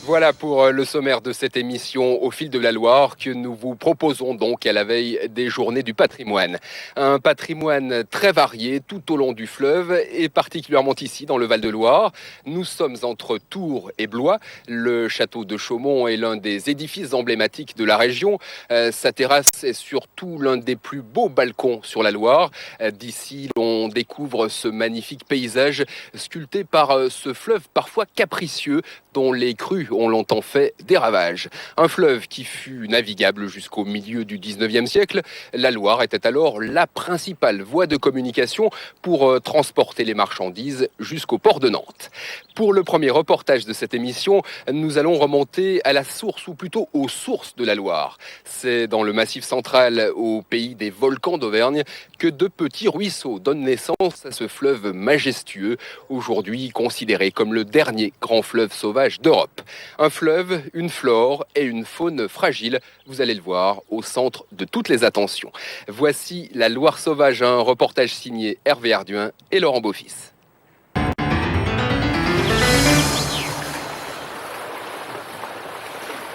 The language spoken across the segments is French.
Voilà pour le sommaire de cette émission Au fil de la Loire que nous vous proposons donc à la veille des Journées du patrimoine. Un patrimoine très varié tout au long du fleuve et particulièrement ici dans le Val-de-Loire. Nous sommes entre Tours et Blois. Le château de Chaumont est l'un des édifices emblématiques de la région. Sa terrasse est surtout l'un des plus beaux balcons sur la Loire. D'ici, l'on découvre ce magnifique paysage sculpté par ce fleuve parfois capricieux dont les crues ont longtemps fait des ravages. Un fleuve qui fut navigable jusqu'au milieu du 19e siècle. La Loire était alors la principale voie de communication pour transporter les marchandises jusqu'au port de Nantes. Pour le premier reportage de cette émission, nous allons remonter à la source, ou plutôt aux sources de la Loire. C'est dans le Massif central, au pays des volcans d'Auvergne, que de petits ruisseaux donnent naissance à ce fleuve majestueux, aujourd'hui considéré comme le dernier grand fleuve sauvage d'Europe. Un fleuve, une flore et une faune fragile, vous allez le voir, au centre de toutes les attentions. Voici la Loire sauvage, un reportage signé Hervé Arduin et Laurent Beaufils.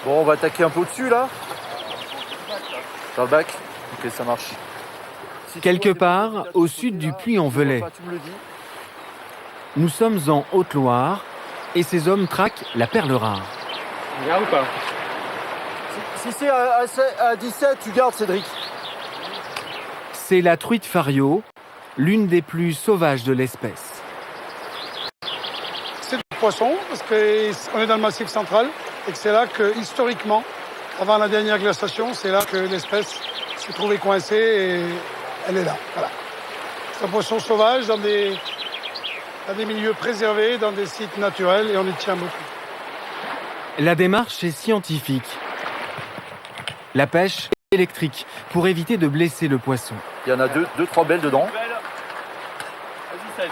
Bon, on va attaquer un peu au-dessus là. Dans le bac. Ok, ça marche. Quelque part au sud du Puy-en-Velay. Nous sommes en Haute-Loire et ces hommes traquent la perle rare. Regarde ou pas? Si c'est à 17, tu gardes, Cédric. C'est la truite fario, l'une des plus sauvages de l'espèce. C'est du poisson parce qu'on est dans le Massif central et que c'est là que, historiquement, avant la dernière glaciation, c'est là que l'espèce s'est trouvée coincée et elle est là. Voilà. C'est un poisson sauvage dans des milieux préservés, dans des sites naturels et on y tient beaucoup. La démarche est scientifique. La pêche est électrique pour éviter de blesser le poisson. Il y en a deux, trois belles dedans.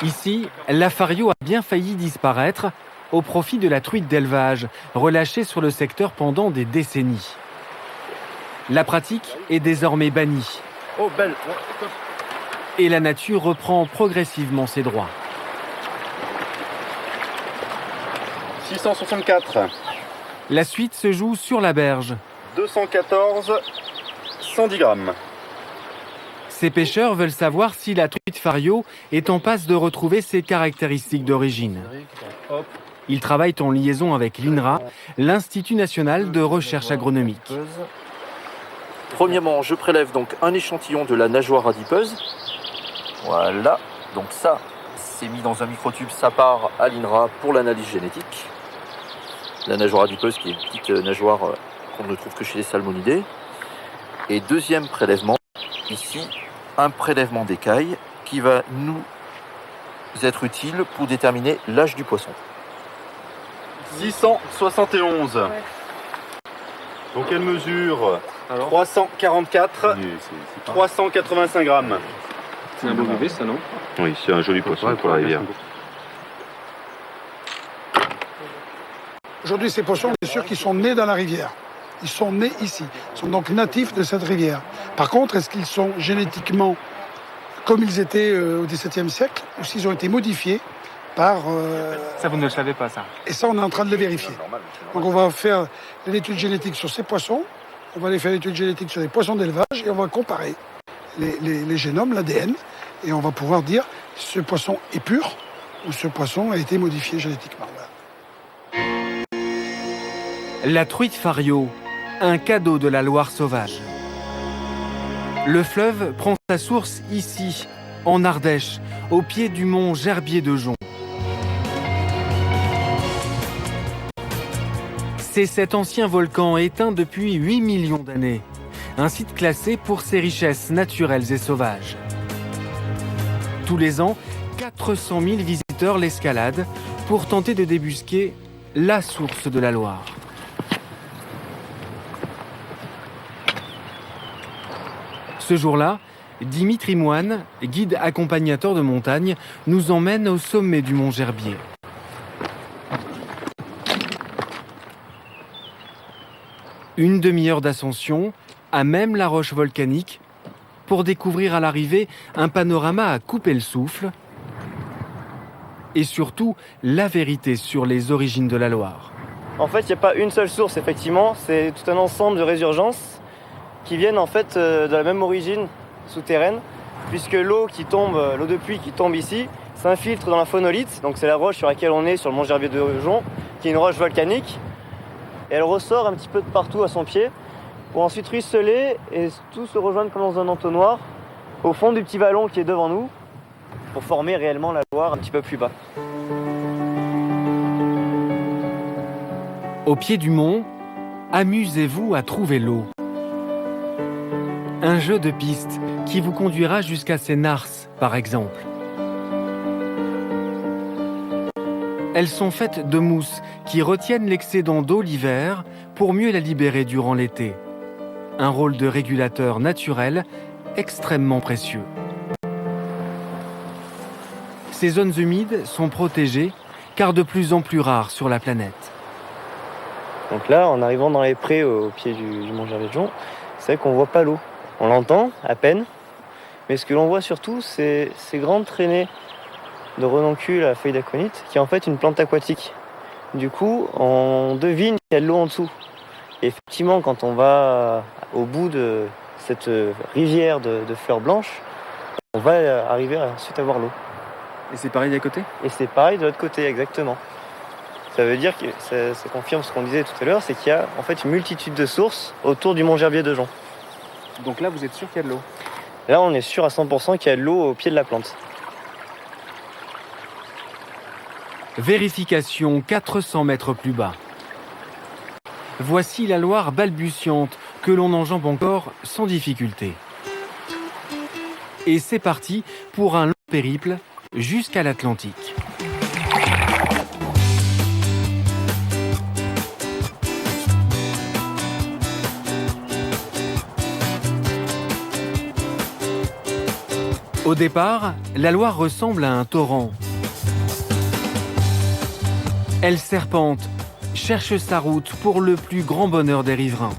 Ici, la fario a bien failli disparaître au profit de la truite d'élevage, relâchée sur le secteur pendant des décennies. La pratique est désormais bannie. Oh, belle. Et la nature reprend progressivement ses droits. 664. La suite se joue sur la berge. 214, 110 grammes. Ces pêcheurs veulent savoir si la truite fario est en passe de retrouver ses caractéristiques d'origine. Ils travaillent en liaison avec l'INRA, l'Institut national de recherche agronomique. Premièrement, je prélève donc un échantillon de la nageoire adipeuse. Voilà. Donc ça, c'est mis dans un microtube, ça part à l'INRA pour l'analyse génétique. La nageoire adipeuse qui est une petite nageoire qu'on ne trouve que chez les salmonidés. Et deuxième prélèvement, ici, un prélèvement d'écailles qui va nous être utile pour déterminer l'âge du poisson. 671. Donc elle mesure 344, 385 grammes. C'est un beau bébé, ça, non? Oui, c'est un joli poisson pour la rivière. Aujourd'hui, ces poissons, bien sûr qu'ils sont nés dans la rivière. Ils sont nés ici. Ils sont donc natifs de cette rivière. Par contre, est-ce qu'ils sont génétiquement comme ils étaient au XVIIe siècle ou s'ils ont été modifiés par... Ça, vous ne le savez pas, ça? Et ça, on est en train de le vérifier. Donc, on va faire l'étude génétique sur ces poissons. On va aller faire l'étude génétique sur les poissons d'élevage et on va comparer les génomes, l'ADN. Et on va pouvoir dire si ce poisson est pur ou ce poisson a été modifié génétiquement. Voilà. La truite fario, un cadeau de la Loire sauvage. Le fleuve prend sa source ici, en Ardèche, au pied du mont Gerbier de Jonc. C'est cet ancien volcan éteint depuis 8 millions d'années. Un site classé pour ses richesses naturelles et sauvages. Tous les ans, 400 000 visiteurs l'escaladent pour tenter de débusquer la source de la Loire. Ce jour-là, Dimitri Moine, guide accompagnateur de montagne, nous emmène au sommet du mont Gerbier. Une demi-heure d'ascension, à même la roche volcanique, pour découvrir à l'arrivée un panorama à couper le souffle et surtout la vérité sur les origines de la Loire. En fait, il n'y a pas une seule source, effectivement. C'est tout un ensemble de résurgences qui viennent en fait de la même origine souterraine, puisque l'eau de pluie qui tombe ici, s'infiltre dans la phonolite. Donc c'est la roche sur laquelle on est, sur le mont Gerbier de Jonc, qui est une roche volcanique. Et elle ressort un petit peu de partout à son pied, pour ensuite ruisseler et tout se rejoindre comme dans un entonnoir, au fond du petit vallon qui est devant nous, pour former réellement la Loire un petit peu plus bas. Au pied du mont, amusez-vous à trouver l'eau. Un jeu de piste qui vous conduira jusqu'à ces narces, par exemple. Elles sont faites de mousse qui retiennent l'excédent d'eau l'hiver pour mieux la libérer durant l'été. Un rôle de régulateur naturel extrêmement précieux. Ces zones humides sont protégées car de plus en plus rares sur la planète. Donc là, en arrivant dans les prés au pied du mont Gerbier de Jonc, c'est vrai qu'on ne voit pas l'eau. On l'entend à peine, mais ce que l'on voit surtout, c'est ces grandes traînées de renoncules à feuilles d'aconite, qui est en fait une plante aquatique. Du coup, on devine qu'il y a de l'eau en dessous. Et effectivement, quand on va au bout de cette rivière de fleurs blanches, on va arriver à ensuite à voir l'eau. Et c'est pareil d'à côté? Et c'est pareil de l'autre côté, exactement. Ça veut dire que ça confirme ce qu'on disait tout à l'heure, c'est qu'il y a en fait une multitude de sources autour du mont Gerbier de Jonc. Donc là, vous êtes sûr qu'il y a de l'eau? Là, on est sûr à 100% qu'il y a de l'eau au pied de la plante. Vérification 400 mètres plus bas. Voici la Loire balbutiante que l'on enjambe encore sans difficulté. Et c'est parti pour un long périple jusqu'à l'Atlantique. Au départ, la Loire ressemble à un torrent. Elle serpente, cherche sa route pour le plus grand bonheur des riverains.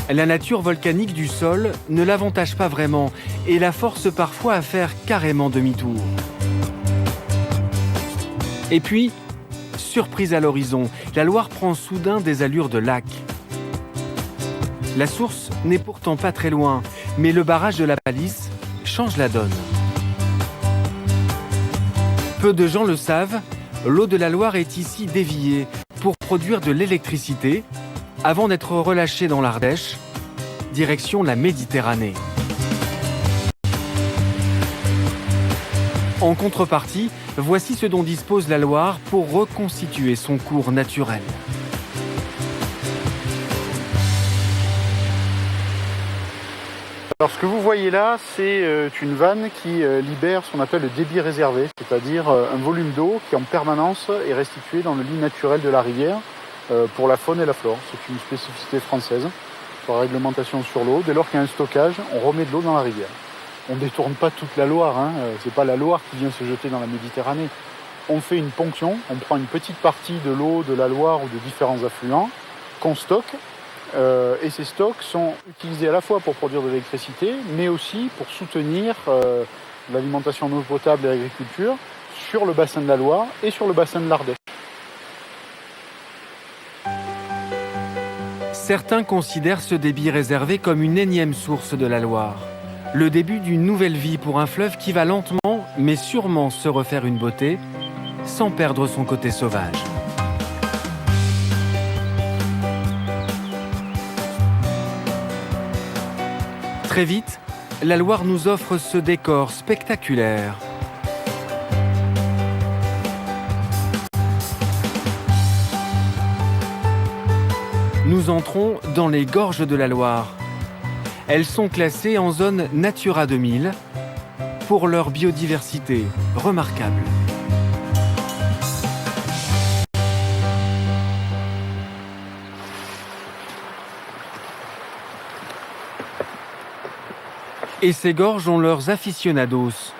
La nature volcanique du sol ne l'avantage pas vraiment et la force parfois à faire carrément demi-tour. Et puis, surprise à l'horizon, la Loire prend soudain des allures de lac. La source n'est pourtant pas très loin, mais le barrage de la Palisse change la donne. Peu de gens le savent, l'eau de la Loire est ici déviée pour produire de l'électricité avant d'être relâchée dans l'Ardèche, direction la Méditerranée. En contrepartie, voici ce dont dispose la Loire pour reconstituer son cours naturel. Alors ce que vous voyez là, c'est une vanne qui libère ce qu'on appelle le débit réservé, c'est-à-dire un volume d'eau qui en permanence est restitué dans le lit naturel de la rivière pour la faune et la flore. C'est une spécificité française, par réglementation sur l'eau. Dès lors qu'il y a un stockage, on remet de l'eau dans la rivière. On ne détourne pas toute la Loire, hein. C'est pas la Loire qui vient se jeter dans la Méditerranée. On fait une ponction, on prend une petite partie de l'eau de la Loire ou de différents affluents qu'on stocke. Et ces stocks sont utilisés à la fois pour produire de l'électricité, mais aussi pour soutenir l'alimentation en eau potable et l'agriculture sur le bassin de la Loire et sur le bassin de l'Ardèche. Certains considèrent ce débit réservé comme une énième source de la Loire. Le début d'une nouvelle vie pour un fleuve qui va lentement, mais sûrement se refaire une beauté, sans perdre son côté sauvage. Très vite, la Loire nous offre ce décor spectaculaire. Nous entrons dans les gorges de la Loire. Elles sont classées en zone Natura 2000 pour leur biodiversité remarquable. Et ces gorges ont leurs aficionados.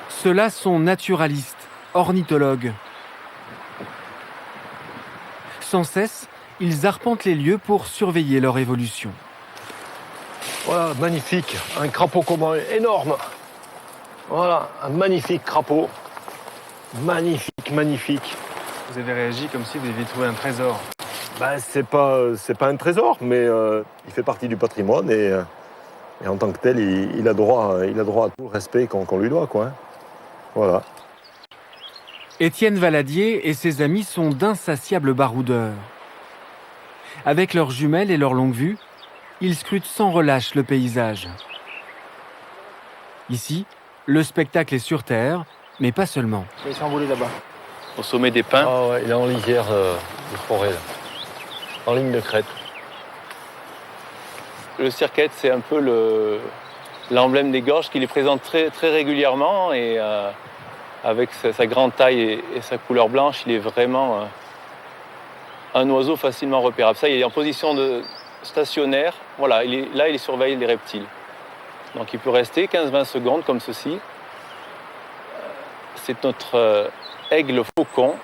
Ceux-là sont naturalistes, ornithologues. Sans cesse, ils arpentent les lieux pour surveiller leur évolution. Voilà, magnifique, un crapaud commun énorme. Voilà, un magnifique crapaud. Magnifique, magnifique. Vous avez réagi comme si vous aviez trouvé un trésor. Ben, c'est pas un trésor, mais il fait partie du patrimoine et en tant que tel, il a droit à tout le respect qu'on lui doit, quoi. Hein. Voilà. Étienne Valadier et ses amis sont d'insatiables baroudeurs. Avec leurs jumelles et leur longue vue, ils scrutent sans relâche le paysage. Ici, le spectacle est sur terre, mais pas seulement. Il va s'envoler là-bas. Au sommet des pins. Ah ouais, il est en lisière de forêt, là. En ligne de crête. Le cirquette, c'est un peu l'emblème des gorges qui les présente très, très régulièrement et avec sa grande taille et sa couleur blanche, il est vraiment un oiseau facilement repérable. Ça, il est en position de stationnaire. Voilà, il surveille les reptiles. Donc il peut rester 15-20 secondes comme ceci. C'est notre aigle faucon.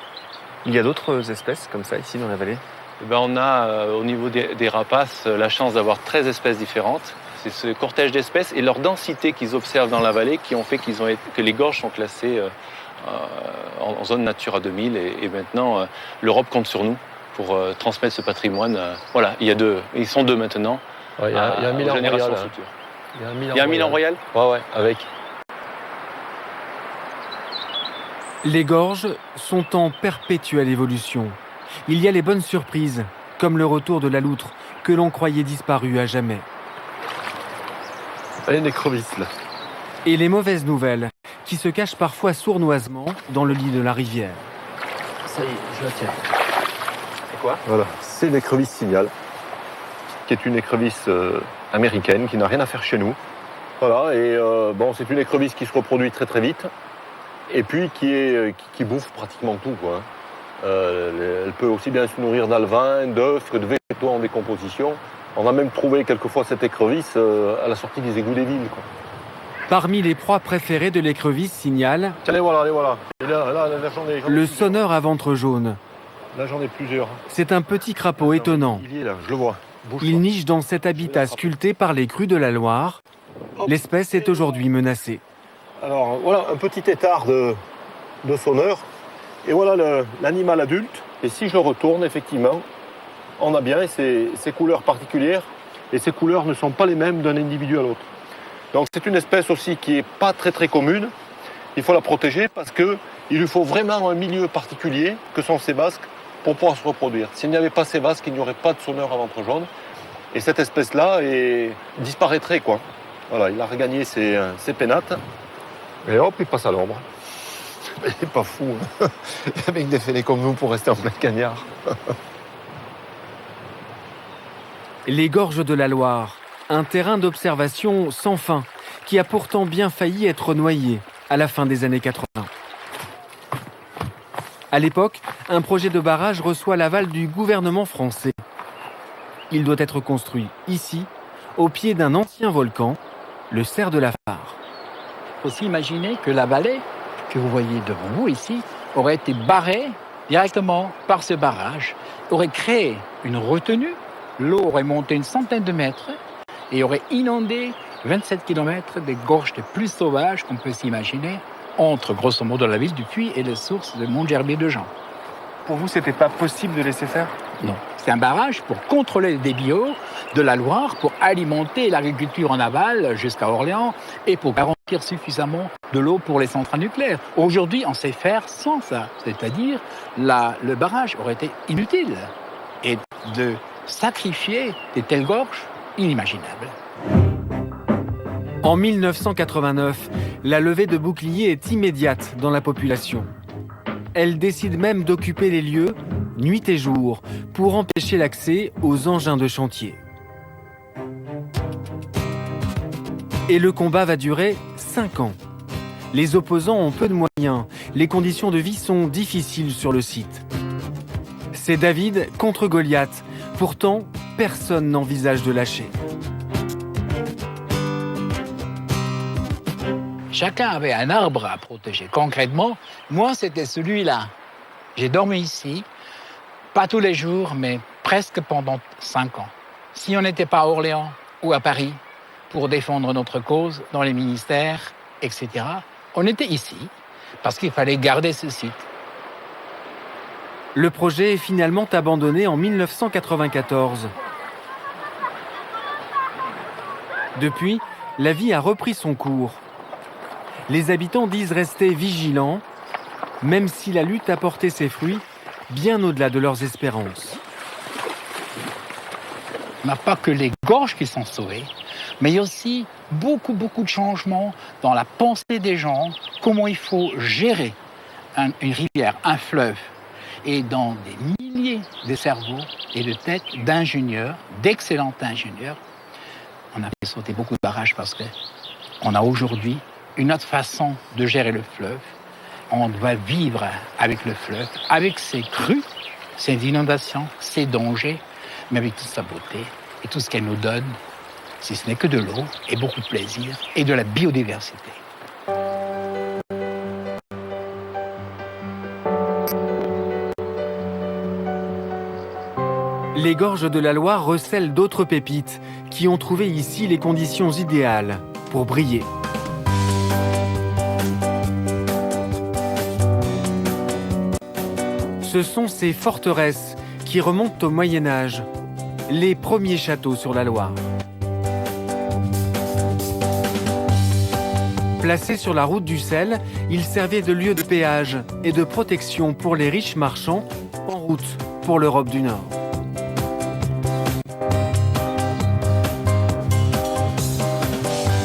Il y a d'autres espèces comme ça ici dans la vallée? Eh ben, on a au niveau des rapaces la chance d'avoir 13 espèces différentes. C'est ce cortège d'espèces et leur densité qu'ils observent dans la vallée qui ont fait que les gorges sont classées en zone Natura 2000 et maintenant l'Europe compte sur nous pour transmettre ce patrimoine. Voilà, ils sont deux maintenant. Ouais, il y a un Milan Royal. Il y a un Milan Royal. Ouais, avec. Les gorges sont en perpétuelle évolution. Il y a les bonnes surprises, comme le retour de la loutre, que l'on croyait disparue à jamais. Il y a une écrevisse, là. Et les mauvaises nouvelles, qui se cachent parfois sournoisement dans le lit de la rivière. Ça y est, je la tiens. C'est quoi? Voilà, c'est l'écrevisse signal, qui est une écrevisse américaine qui n'a rien à faire chez nous. Voilà, et c'est une écrevisse qui se reproduit très très vite, et puis qui bouffe pratiquement tout, quoi. Elle peut aussi bien se nourrir d'alevins, d'œufs que de végétaux en décomposition. On a même trouvé quelquefois cette écrevisse à la sortie des égouts des villes, quoi. Parmi les proies préférées de l'écrevisse signal, Tiens, les voilà. Et là, j'en ai le sonneur à ventre jaune. Là, j'en ai plusieurs. C'est un petit crapaud étonnant. Il y est là, je le vois. Il niche dans cet habitat sculpté par les crues de la Loire. L'espèce est aujourd'hui menacée. Alors, voilà un petit étard de sonneur. Et voilà l'animal adulte. Et si je le retourne, effectivement, on a bien ces couleurs particulières. Et ces couleurs ne sont pas les mêmes d'un individu à l'autre. Donc c'est une espèce aussi qui n'est pas très très commune. Il faut la protéger parce qu'il lui faut vraiment un milieu particulier que sont ces basques pour pouvoir se reproduire. S'il n'y avait pas ces basques, il n'y aurait pas de sonneur à ventre jaune. Et cette espèce-là disparaîtrait, quoi. Voilà, il a regagné ses pénates. Et hop, il passe à l'ombre. Il n'est pas fou, hein. Avec des fêlés comme nous pour rester en plein cagnard. Les gorges de la Loire, un terrain d'observation sans fin, qui a pourtant bien failli être noyé à la fin des années 80. À l'époque, un projet de barrage reçoit l'aval du gouvernement français. Il doit être construit ici, au pied d'un ancien volcan, le cerf de la Fare. Il faut aussi imaginer que la vallée que vous voyez devant vous ici aurait été barrée directement par ce barrage, aurait créé une retenue, l'eau aurait monté une centaine de mètres et aurait inondé 27 km des gorges les plus sauvages qu'on peut s'imaginer entre, grosso modo, la ville du Puy et les sources de Montgerbier-de-Jean. Pour vous, c'était pas possible de laisser faire? Non. C'est un barrage pour contrôler le débit d'eau de la Loire, pour alimenter l'agriculture en aval jusqu'à Orléans et pour garantir suffisamment de l'eau pour les centrales nucléaires. Aujourd'hui, on sait faire sans ça. C'est-à-dire, le barrage aurait été inutile. Et de sacrifier des telles gorges, inimaginable. En 1989, la levée de boucliers est immédiate dans la population. Elle décide même d'occuper les lieux, nuit et jour, pour empêcher l'accès aux engins de chantier. Et le combat va durer 5 ans. Les opposants ont peu de moyens, les conditions de vie sont difficiles sur le site. C'est David contre Goliath. Pourtant, personne n'envisage de lâcher. Chacun avait un arbre à protéger. Concrètement, moi, c'était celui-là. J'ai dormi ici, pas tous les jours, mais presque pendant 5 ans. Si on n'était pas à Orléans ou à Paris pour défendre notre cause dans les ministères, etc., On était ici parce qu'il fallait garder ce site. Le projet est finalement abandonné en 1994. Depuis, la vie a repris son cours. Les habitants disent rester vigilants, même si la lutte a porté ses fruits bien au-delà de leurs espérances. On n'a pas que les gorges qui sont sauvées, mais il y a aussi beaucoup de changements dans la pensée des gens, comment il faut gérer une rivière, un fleuve, et dans des milliers de cerveaux et de têtes d'ingénieurs, d'excellents ingénieurs. On a fait sauter beaucoup de barrages parce qu'on a aujourd'hui une autre façon de gérer le fleuve. On doit vivre avec le fleuve, avec ses crues, ses inondations, ses dangers, mais avec toute sa beauté et tout ce qu'elle nous donne, si ce n'est que de l'eau et beaucoup de plaisir et de la biodiversité. Les gorges de la Loire recèlent d'autres pépites qui ont trouvé ici les conditions idéales pour briller. Ce sont ces forteresses qui remontent au Moyen-Âge, les premiers châteaux sur la Loire. Placés sur la route du sel, ils servaient de lieu de péage et de protection pour les riches marchands en route pour l'Europe du Nord.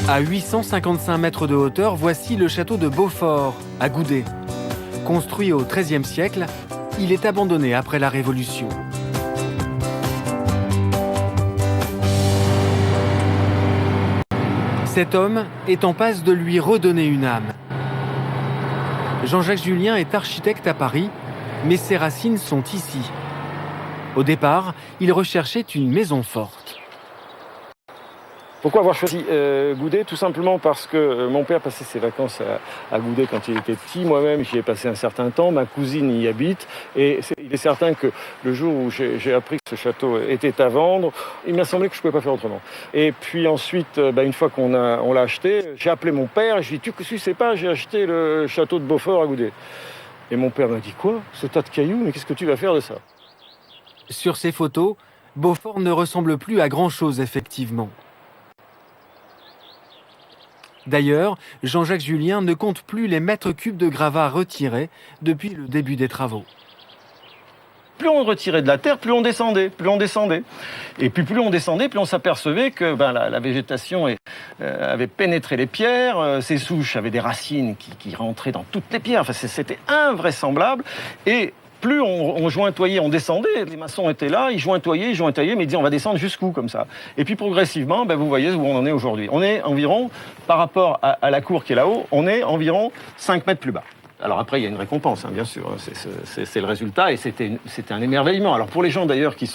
À 855 mètres de hauteur, voici le château de Beaufort, à Goudet. Construit au XIIIe siècle, il est abandonné après la Révolution. Cet homme est en passe de lui redonner une âme. Jean-Jacques Julien est architecte à Paris, mais ses racines sont ici. Au départ, il recherchait une maison forte. Pourquoi avoir choisi Goudet? Tout simplement parce que mon père passait ses vacances à Goudet quand il était petit. Moi-même, j'y ai passé un certain temps. Ma cousine y habite. Et il est certain que le jour où j'ai appris que ce château était à vendre, il m'a semblé que je ne pouvais pas faire autrement. Et puis ensuite, une fois qu'on l'a acheté, j'ai appelé mon père et je lui ai dit « Tu sais pas, j'ai acheté le château de Beaufort à Goudet. » Et mon père m'a dit « Quoi? Ce tas de cailloux, mais qu'est-ce que tu vas faire de ça ?» Sur ces photos, Beaufort ne ressemble plus à grand-chose effectivement. D'ailleurs, Jean-Jacques Julien ne compte plus les mètres cubes de gravats retirés depuis le début des travaux. Plus on retirait de la terre, plus on descendait. Et puis plus on descendait, plus on s'apercevait que la végétation avait pénétré les pierres, ces souches avaient des racines qui rentraient dans toutes les pierres. Enfin, c'était invraisemblable. Et plus on jointoyait, on descendait, les maçons étaient là, ils jointoyaient, mais ils disaient on va descendre jusqu'où comme ça. Et puis progressivement, vous voyez où on en est aujourd'hui. On est environ, par rapport à la cour qui est là-haut, on est environ 5 mètres plus bas. Alors après, il y a une récompense, bien sûr, c'est le résultat, et c'était un émerveillement. Alors pour les gens d'ailleurs qui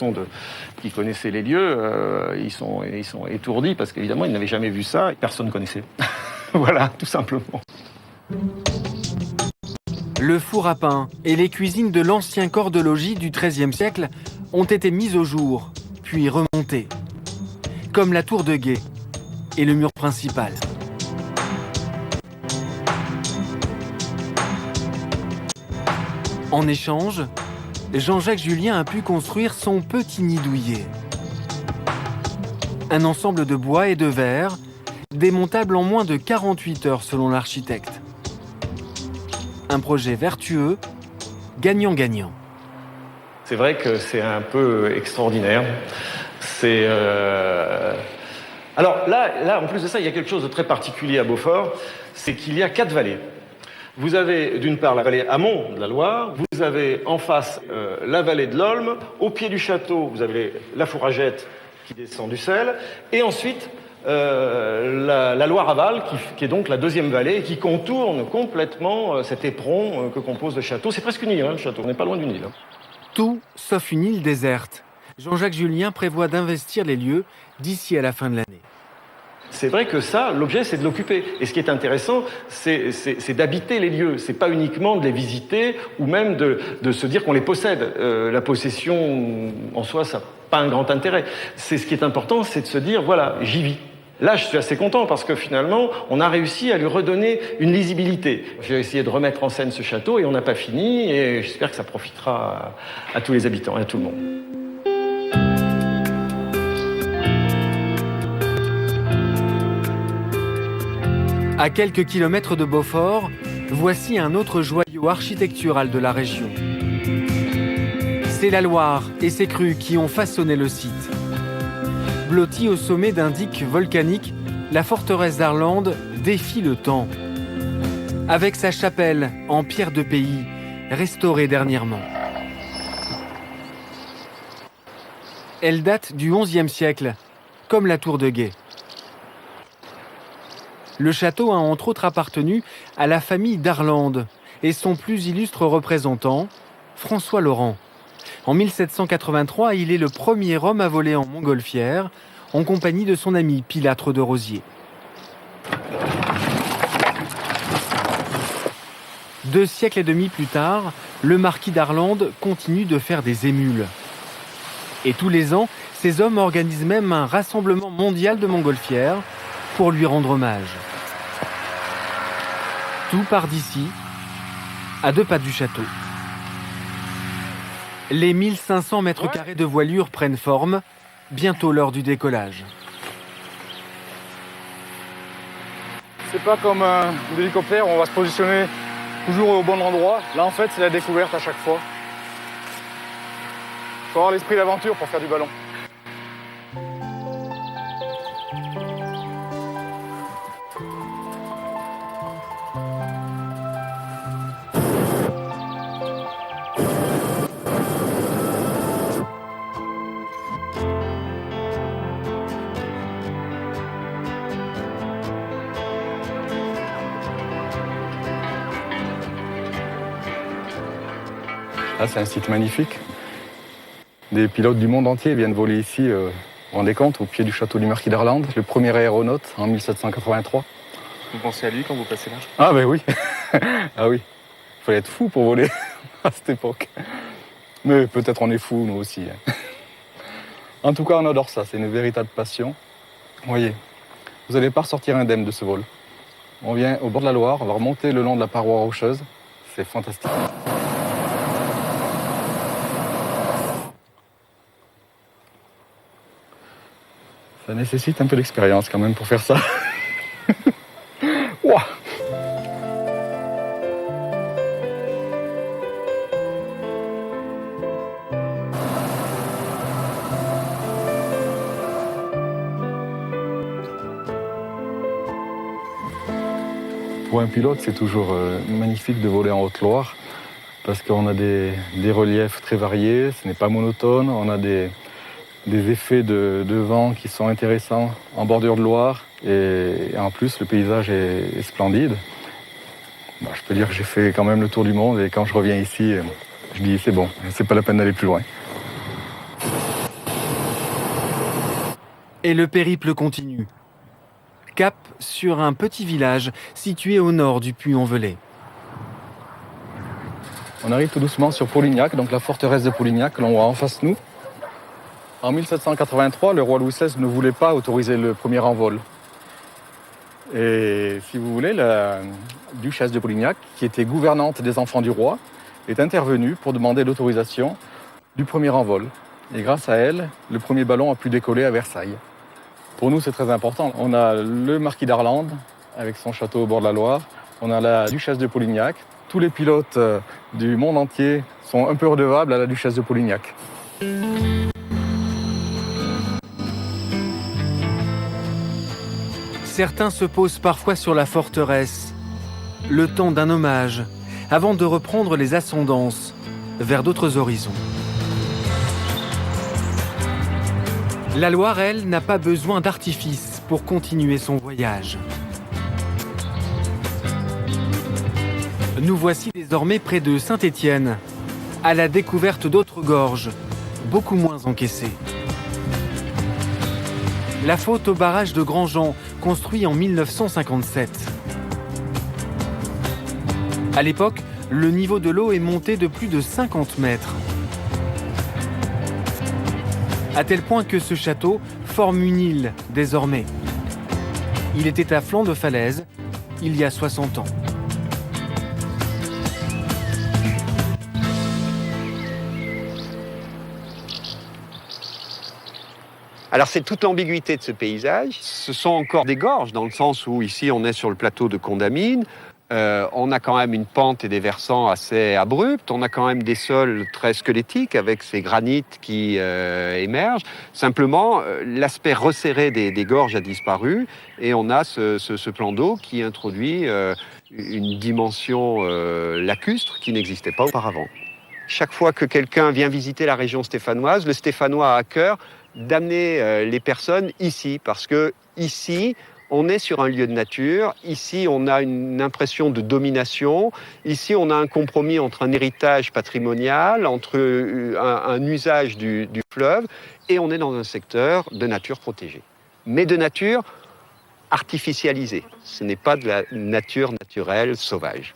connaissaient les lieux, ils sont étourdis, parce qu'évidemment, ils n'avaient jamais vu ça, et personne ne connaissait. Voilà, tout simplement. Le four à pain et les cuisines de l'ancien corps de logis du XIIIe siècle ont été mises au jour, puis remontées. Comme la tour de guet et le mur principal. En échange, Jean-Jacques Julien a pu construire son petit nid douillet. Un ensemble de bois et de verre, démontable en moins de 48 heures selon l'architecte. Un projet vertueux, gagnant-gagnant. C'est vrai que c'est un peu extraordinaire. Alors là, en plus de ça, il y a quelque chose de très particulier à Beaufort, c'est qu'il y a 4 vallées. Vous avez d'une part la vallée amont de la Loire, vous avez en face la vallée de l'Olme, au pied du château, vous avez la Fourragette qui descend du Sel, et ensuite la Loire-Aval, qui est donc la deuxième vallée, et qui contourne complètement cet éperon que compose le château. C'est presque une île, le château, on n'est pas loin d'une île. Tout sauf une île déserte. Jean-Jacques Julien prévoit d'investir les lieux d'ici à la fin de l'année. C'est vrai que ça, l'objet, c'est de l'occuper. Et ce qui est intéressant, c'est d'habiter les lieux. C'est pas uniquement de les visiter ou même de se dire qu'on les possède. La possession, en soi, ça n'a pas un grand intérêt. Ce qui est important, c'est de se dire, voilà, j'y vis. Là, je suis assez content parce que finalement, on a réussi à lui redonner une lisibilité. J'ai essayé de remettre en scène ce château et on n'a pas fini et j'espère que ça profitera à tous les habitants et à tout le monde. À quelques kilomètres de Beaufort, voici un autre joyau architectural de la région. C'est la Loire et ses crues qui ont façonné le site. Blottie au sommet d'un dike volcanique, la forteresse d'Arlande défie le temps. Avec sa chapelle en pierre de pays, restaurée dernièrement. Elle date du XIe siècle, comme la tour de Guet. Le château a entre autres appartenu à la famille d'Arlande et son plus illustre représentant, François Laurent. En 1783, il est le premier homme à voler en montgolfière, en compagnie de son ami Pilâtre de Rosiers. 2 siècles et demi plus tard, le marquis d'Arlande continue de faire des émules. Et tous les ans, ces hommes organisent même un rassemblement mondial de montgolfières pour lui rendre hommage. Tout part d'ici, à 2 pas du château. Les 1500 mètres carrés de voilure prennent forme, bientôt l'heure du décollage. C'est pas comme un hélicoptère où on va se positionner toujours au bon endroit. Là, en fait, c'est la découverte à chaque fois. Il faut avoir l'esprit d'aventure pour faire du ballon. Là, c'est un site magnifique. Des pilotes du monde entier viennent voler ici, vous vous rendez compte, au pied du château du marquis d'Arlande, le premier aéronaute en 1783. Vous pensez à lui quand vous passez là? Ah ben oui, ah oui. Il fallait être fou pour voler à cette époque. Mais peut-être on est fous, nous aussi. En tout cas, on adore ça, c'est une véritable passion. Vous voyez, vous n'allez pas ressortir indemne de ce vol. On vient au bord de la Loire, on va remonter le long de la paroi rocheuse. C'est fantastique. Ça nécessite un peu d'expérience quand même pour faire ça. Ouah. Pour un pilote, c'est toujours magnifique de voler en Haute-Loire parce qu'on a des reliefs très variés, ce n'est pas monotone, on a des effets de vent qui sont intéressants en bordure de Loire et en plus le paysage est splendide. Bon, je peux dire que j'ai fait quand même le tour du monde et quand je reviens ici, je dis c'est bon, c'est pas la peine d'aller plus loin. Et le périple continue. Cap sur un petit village situé au nord du Puy-en-Velay. On arrive tout doucement sur Polignac, donc la forteresse de Polignac que l'on voit en face de nous. En 1783, le roi Louis XVI ne voulait pas autoriser le premier envol. Et si vous voulez, la duchesse de Polignac, qui était gouvernante des enfants du roi, est intervenue pour demander l'autorisation du premier envol. Et grâce à elle, le premier ballon a pu décoller à Versailles. Pour nous, c'est très important. On a le marquis d'Arlande, avec son château au bord de la Loire. On a la duchesse de Polignac. Tous les pilotes du monde entier sont un peu redevables à la duchesse de Polignac. Certains se posent parfois sur la forteresse, le temps d'un hommage, avant de reprendre les ascendances vers d'autres horizons. La Loire, elle, n'a pas besoin d'artifice pour continuer son voyage. Nous voici désormais près de Saint-Étienne, à la découverte d'autres gorges, beaucoup moins encaissées. La faute au barrage de Grandjean, construit en 1957. À l'époque, le niveau de l'eau est monté de plus de 50 mètres. À tel point que ce château forme une île désormais. Il était à flanc de falaise il y a 60 ans. Alors c'est toute l'ambiguïté de ce paysage. Ce sont encore des gorges, dans le sens où ici on est sur le plateau de Condamine. On a quand même une pente et des versants assez abrupts. On a quand même des sols très squelettiques avec ces granites qui émergent. Simplement, l'aspect resserré des gorges a disparu et on a ce plan d'eau qui introduit une dimension lacustre qui n'existait pas auparavant. Chaque fois que quelqu'un vient visiter la région stéphanoise, le Stéphanois a à cœur d'amener les personnes ici, parce que ici, on est sur un lieu de nature, ici on a une impression de domination, ici on a un compromis entre un héritage patrimonial, entre un usage du fleuve, et on est dans un secteur de nature protégée. Mais de nature artificialisée, ce n'est pas de la nature naturelle sauvage.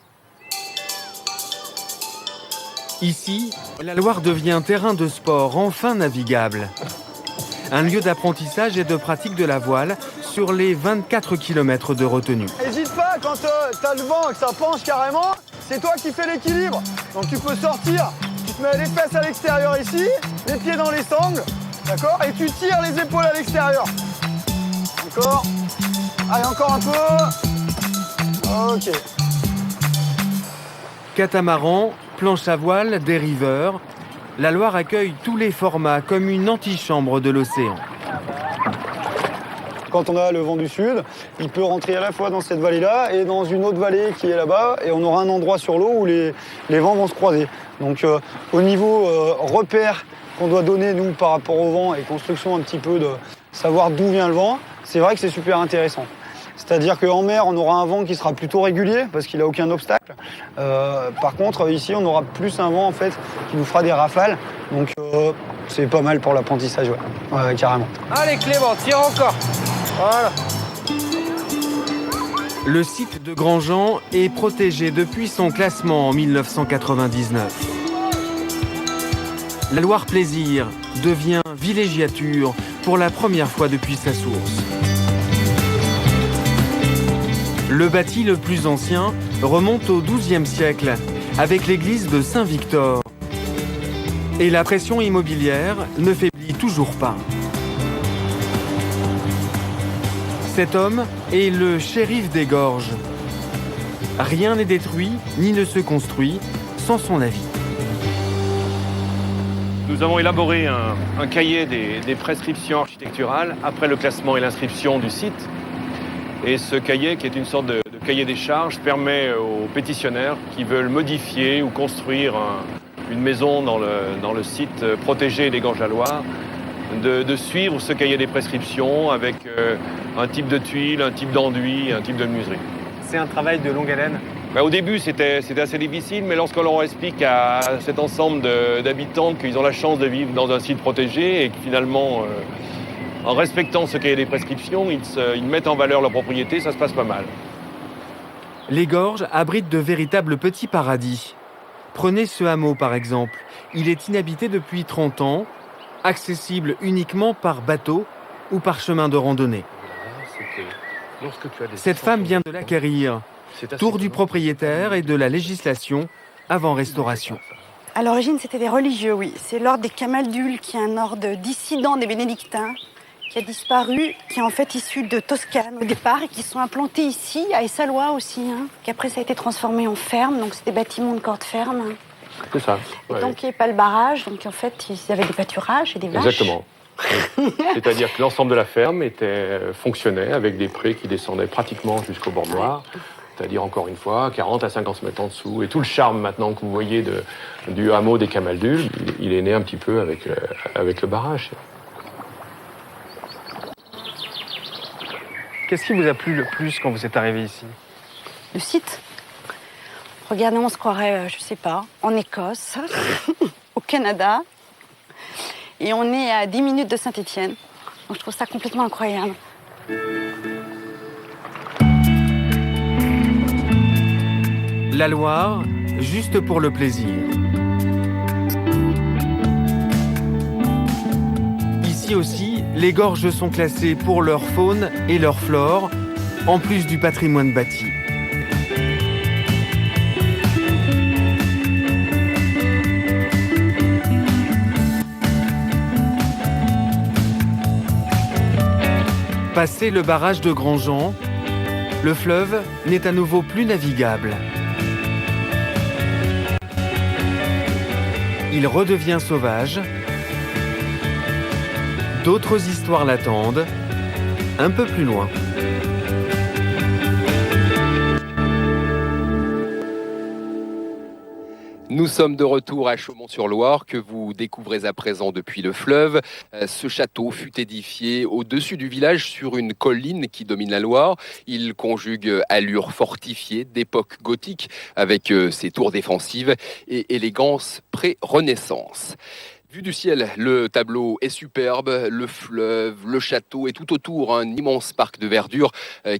Ici, la Loire devient un terrain de sport enfin navigable. Un lieu d'apprentissage et de pratique de la voile sur les 24 km de retenue. N'hésite pas, quand t'as le vent et que ça penche carrément, c'est toi qui fais l'équilibre. Donc tu peux sortir, tu te mets les fesses à l'extérieur ici, les pieds dans les sangles, d'accord? Et tu tires les épaules à l'extérieur. Encore. Allez, encore un peu. Ok. Catamaran, planche à voile, dériveur. La Loire accueille tous les formats comme une antichambre de l'océan. Quand on a le vent du sud, il peut rentrer à la fois dans cette vallée-là et dans une autre vallée qui est là-bas, et on aura un endroit sur l'eau où les vents vont se croiser. Donc au niveau repère qu'on doit donner, nous, par rapport au vent, et construction un petit peu de savoir d'où vient le vent, c'est vrai que c'est super intéressant. C'est-à-dire qu'en mer, on aura un vent qui sera plutôt régulier parce qu'il n'a aucun obstacle. Par contre, ici, on aura plus un vent en fait, qui nous fera des rafales. Donc, c'est pas mal pour l'apprentissage, ouais, carrément. Allez, Clément, tire encore. Voilà. Le site de Grandjean est protégé depuis son classement en 1999. La Loire Plaisir devient villégiature pour la première fois depuis sa source. Le bâti le plus ancien remonte au XIIe siècle, avec l'église de Saint-Victor. Et la pression immobilière ne faiblit toujours pas. Cet homme est le shérif des gorges. Rien n'est détruit ni ne se construit sans son avis. Nous avons élaboré un cahier des prescriptions architecturales après le classement et l'inscription du site. Et ce cahier, qui est une sorte de cahier des charges, permet aux pétitionnaires qui veulent modifier ou construire une maison dans le site protégé des Gorges de la Loire de suivre ce cahier des prescriptions avec un type de tuile, un type d'enduit, un type de menuiserie. C'est un travail de longue haleine. Au début, c'était assez difficile, mais lorsqu'on leur explique à cet ensemble d'habitants qu'ils ont la chance de vivre dans un site protégé et que finalement, en respectant ce cahier des prescriptions, ils mettent en valeur leur propriété, ça se passe pas mal. Les gorges abritent de véritables petits paradis. Prenez ce hameau par exemple. Il est inhabité depuis 30 ans, accessible uniquement par bateau ou par chemin de randonnée. Cette femme vient de l'acquérir. Tour du propriétaire et de la législation avant restauration. À l'origine, c'était des religieux, oui. C'est l'ordre des Camaldules, qui est un ordre dissident des bénédictins, qui a disparu, qui est en fait issu de Toscane au départ, et qui sont implantés ici, à Essalois aussi, qu'après ça a été transformé en ferme, donc c'est des bâtiments de corps de ferme. C'est ça. Et donc il n'y avait pas le barrage, donc en fait ils avaient des pâturages et des vaches. Exactement. C'est-à-dire que l'ensemble de la ferme fonctionnait avec des prés qui descendaient pratiquement jusqu'au bord noir. C'est-à-dire, encore une fois, 40 à 50 mètres en dessous. Et tout le charme maintenant que vous voyez du hameau des Camaldules, il est né un petit peu avec le barrage. Qu'est-ce qui vous a plu le plus quand vous êtes arrivé ici? Le site. Regardez, on se croirait, je sais pas, en Écosse, au Canada. Et on est à 10 minutes de Saint-Étienne. Donc je trouve ça complètement incroyable. La Loire, juste pour le plaisir. Ici aussi, les gorges sont classées pour leur faune et leur flore, en plus du patrimoine bâti. Passé le barrage de Grandjean, le fleuve n'est à nouveau plus navigable. Il redevient sauvage. D'autres histoires l'attendent, un peu plus loin. Nous sommes de retour à Chaumont-sur-Loire, que vous découvrez à présent depuis le fleuve. Ce château fut édifié au-dessus du village sur une colline qui domine la Loire. Il conjugue allure fortifiée d'époque gothique avec ses tours défensives et élégance pré-Renaissance. Vu du ciel, le tableau est superbe, le fleuve, le château et tout autour un immense parc de verdure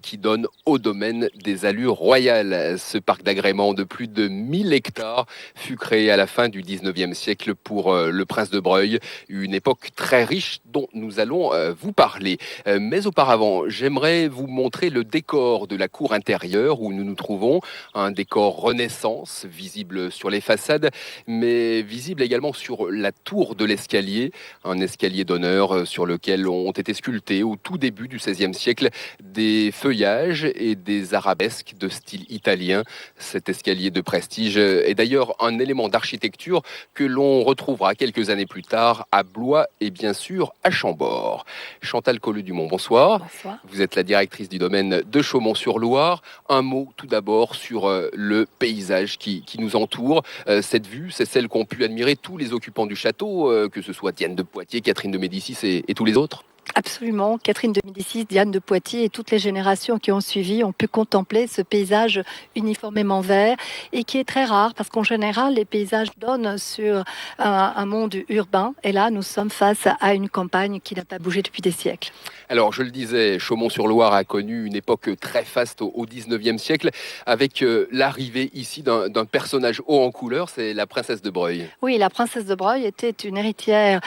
qui donne au domaine des allures royales. Ce parc d'agrément de plus de 1000 hectares fut créé à la fin du 19e siècle pour le prince de Breuil, une époque très riche dont nous allons vous parler. Mais auparavant, j'aimerais vous montrer le décor de la cour intérieure où nous nous trouvons, un décor Renaissance visible sur les façades, mais visible également sur la tour de l'escalier, un escalier d'honneur sur lequel ont été sculptés au tout début du XVIe siècle des feuillages et des arabesques de style italien. Cet escalier de prestige est d'ailleurs un élément d'architecture que l'on retrouvera quelques années plus tard à Blois et bien sûr à Chambord. Chantal Colleux-Dumont, bonsoir. Bonsoir. Vous êtes la directrice du domaine de Chaumont-sur-Loire. Un mot tout d'abord sur le paysage qui nous entoure. Cette vue, c'est celle qu'ont pu admirer tous les occupants du château, que ce soit Diane de Poitiers, Catherine de Médicis et tous les autres? Absolument. Catherine de Médicis, Diane de Poitiers et toutes les générations qui ont suivi ont pu contempler ce paysage uniformément vert et qui est très rare parce qu'en général, les paysages donnent sur un monde urbain et là, nous sommes face à une campagne qui n'a pas bougé depuis des siècles. Alors, je le disais, Chaumont-sur-Loire a connu une époque très faste au 19e siècle avec l'arrivée ici d'un personnage haut en couleur, c'est la princesse de Breuil. Oui, la princesse de Breuil était une héritière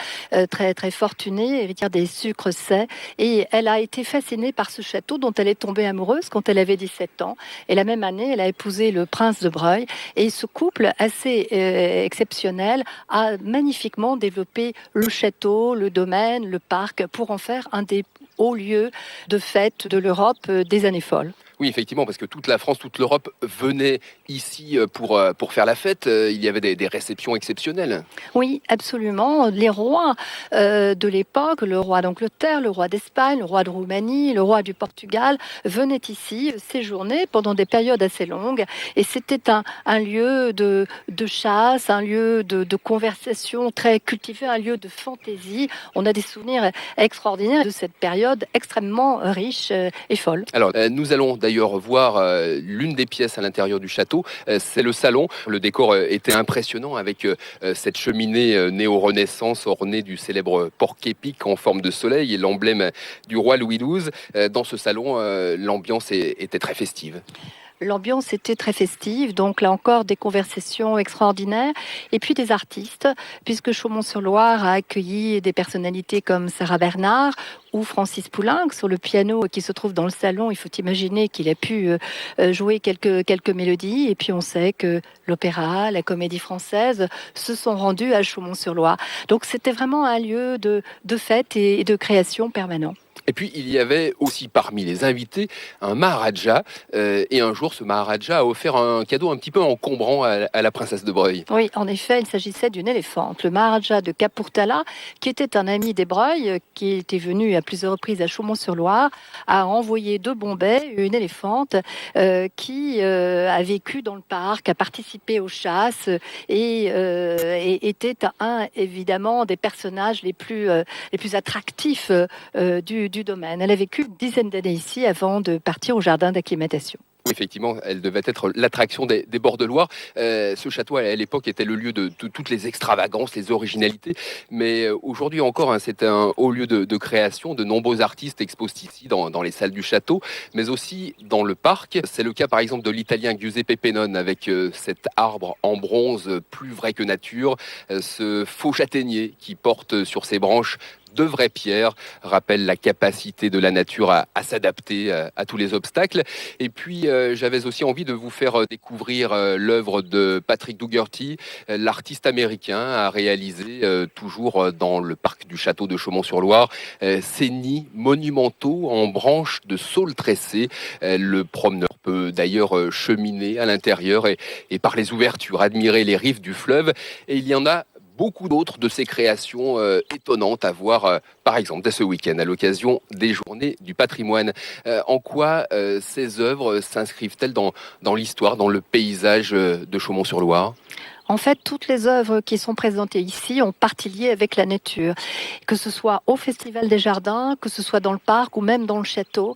très, très fortunée, héritière des sucres sais, et elle a été fascinée par ce château dont elle est tombée amoureuse quand elle avait 17 ans. Et la même année, elle a épousé le prince de Breuil. Et ce couple assez exceptionnel a magnifiquement développé le château, le domaine, le parc, pour en faire un des hauts lieux de fête de l'Europe des années folles. Oui, effectivement, parce que toute la France, toute l'Europe venait ici pour faire la fête. Il y avait des réceptions exceptionnelles. Oui, absolument. Les rois de l'époque, le roi d'Angleterre, le roi d'Espagne, le roi de Roumanie, le roi du Portugal, venaient ici séjourner pendant des périodes assez longues. Et c'était un lieu de chasse, un lieu de conversation très cultivé, un lieu de fantaisie. On a des souvenirs extraordinaires de cette période extrêmement riche et folle. Alors, nous allons d'ailleurs voir l'une des pièces à l'intérieur du château, c'est le salon. Le décor était impressionnant avec cette cheminée néo-renaissance ornée du célèbre porc-épic en forme de soleil et l'emblème du roi Louis XII. Dans ce salon, l'ambiance était très festive. L'ambiance était très festive, donc là encore des conversations extraordinaires et puis des artistes, puisque Chaumont-sur-Loire a accueilli des personnalités comme Sarah Bernard ou Francis Poulenc sur le piano qui se trouve dans le salon. Il faut imaginer qu'il a pu jouer quelques mélodies et puis on sait que l'opéra, la comédie française se sont rendus à Chaumont-sur-Loire. Donc c'était vraiment un lieu de fête et de création permanent. Et puis, il y avait aussi parmi les invités un Maharaja. Et un jour, ce Maharaja a offert un cadeau un petit peu encombrant à la princesse de Breuil. Oui, en effet, il s'agissait d'une éléphante. Le Maharaja de Kapurthala, qui était un ami des Breuil, qui était venu à plusieurs reprises à Chaumont-sur-Loire, a envoyé de Bombay une éléphante qui a vécu dans le parc, a participé aux chasses et était évidemment des personnages les plus attractifs du domaine. Elle a vécu une dizaine d'années ici avant de partir au jardin d'acclimatation. Oui, effectivement, elle devait être l'attraction des bords de Loire. Ce château, à l'époque, était le lieu de toutes les extravagances, les originalités. Mais aujourd'hui encore, c'est un haut lieu de création. De nombreux artistes exposent ici, dans les salles du château, mais aussi dans le parc. C'est le cas, par exemple, de l'italien Giuseppe Pennone, avec cet arbre en bronze plus vrai que nature, ce faux châtaignier qui porte sur ses branches de vraies pierres, rappelle la capacité de la nature à s'adapter à tous les obstacles. Et puis, j'avais aussi envie de vous faire découvrir l'œuvre de Patrick Dougherty, l'artiste américain, a réalisé toujours dans le parc du château de Chaumont-sur-Loire ces nids monumentaux en branches de saules tressées. Le promeneur peut d'ailleurs cheminer à l'intérieur et par les ouvertures admirer les rives du fleuve. Et il y en a beaucoup d'autres de ces créations étonnantes à voir, par exemple, dès ce week-end, à l'occasion des Journées du patrimoine. En quoi ces œuvres s'inscrivent-elles dans l'histoire, dans le paysage de Chaumont-sur-Loire ? En fait, toutes les œuvres qui sont présentées ici ont partie liée avec la nature. Que ce soit au Festival des Jardins, que ce soit dans le parc ou même dans le château,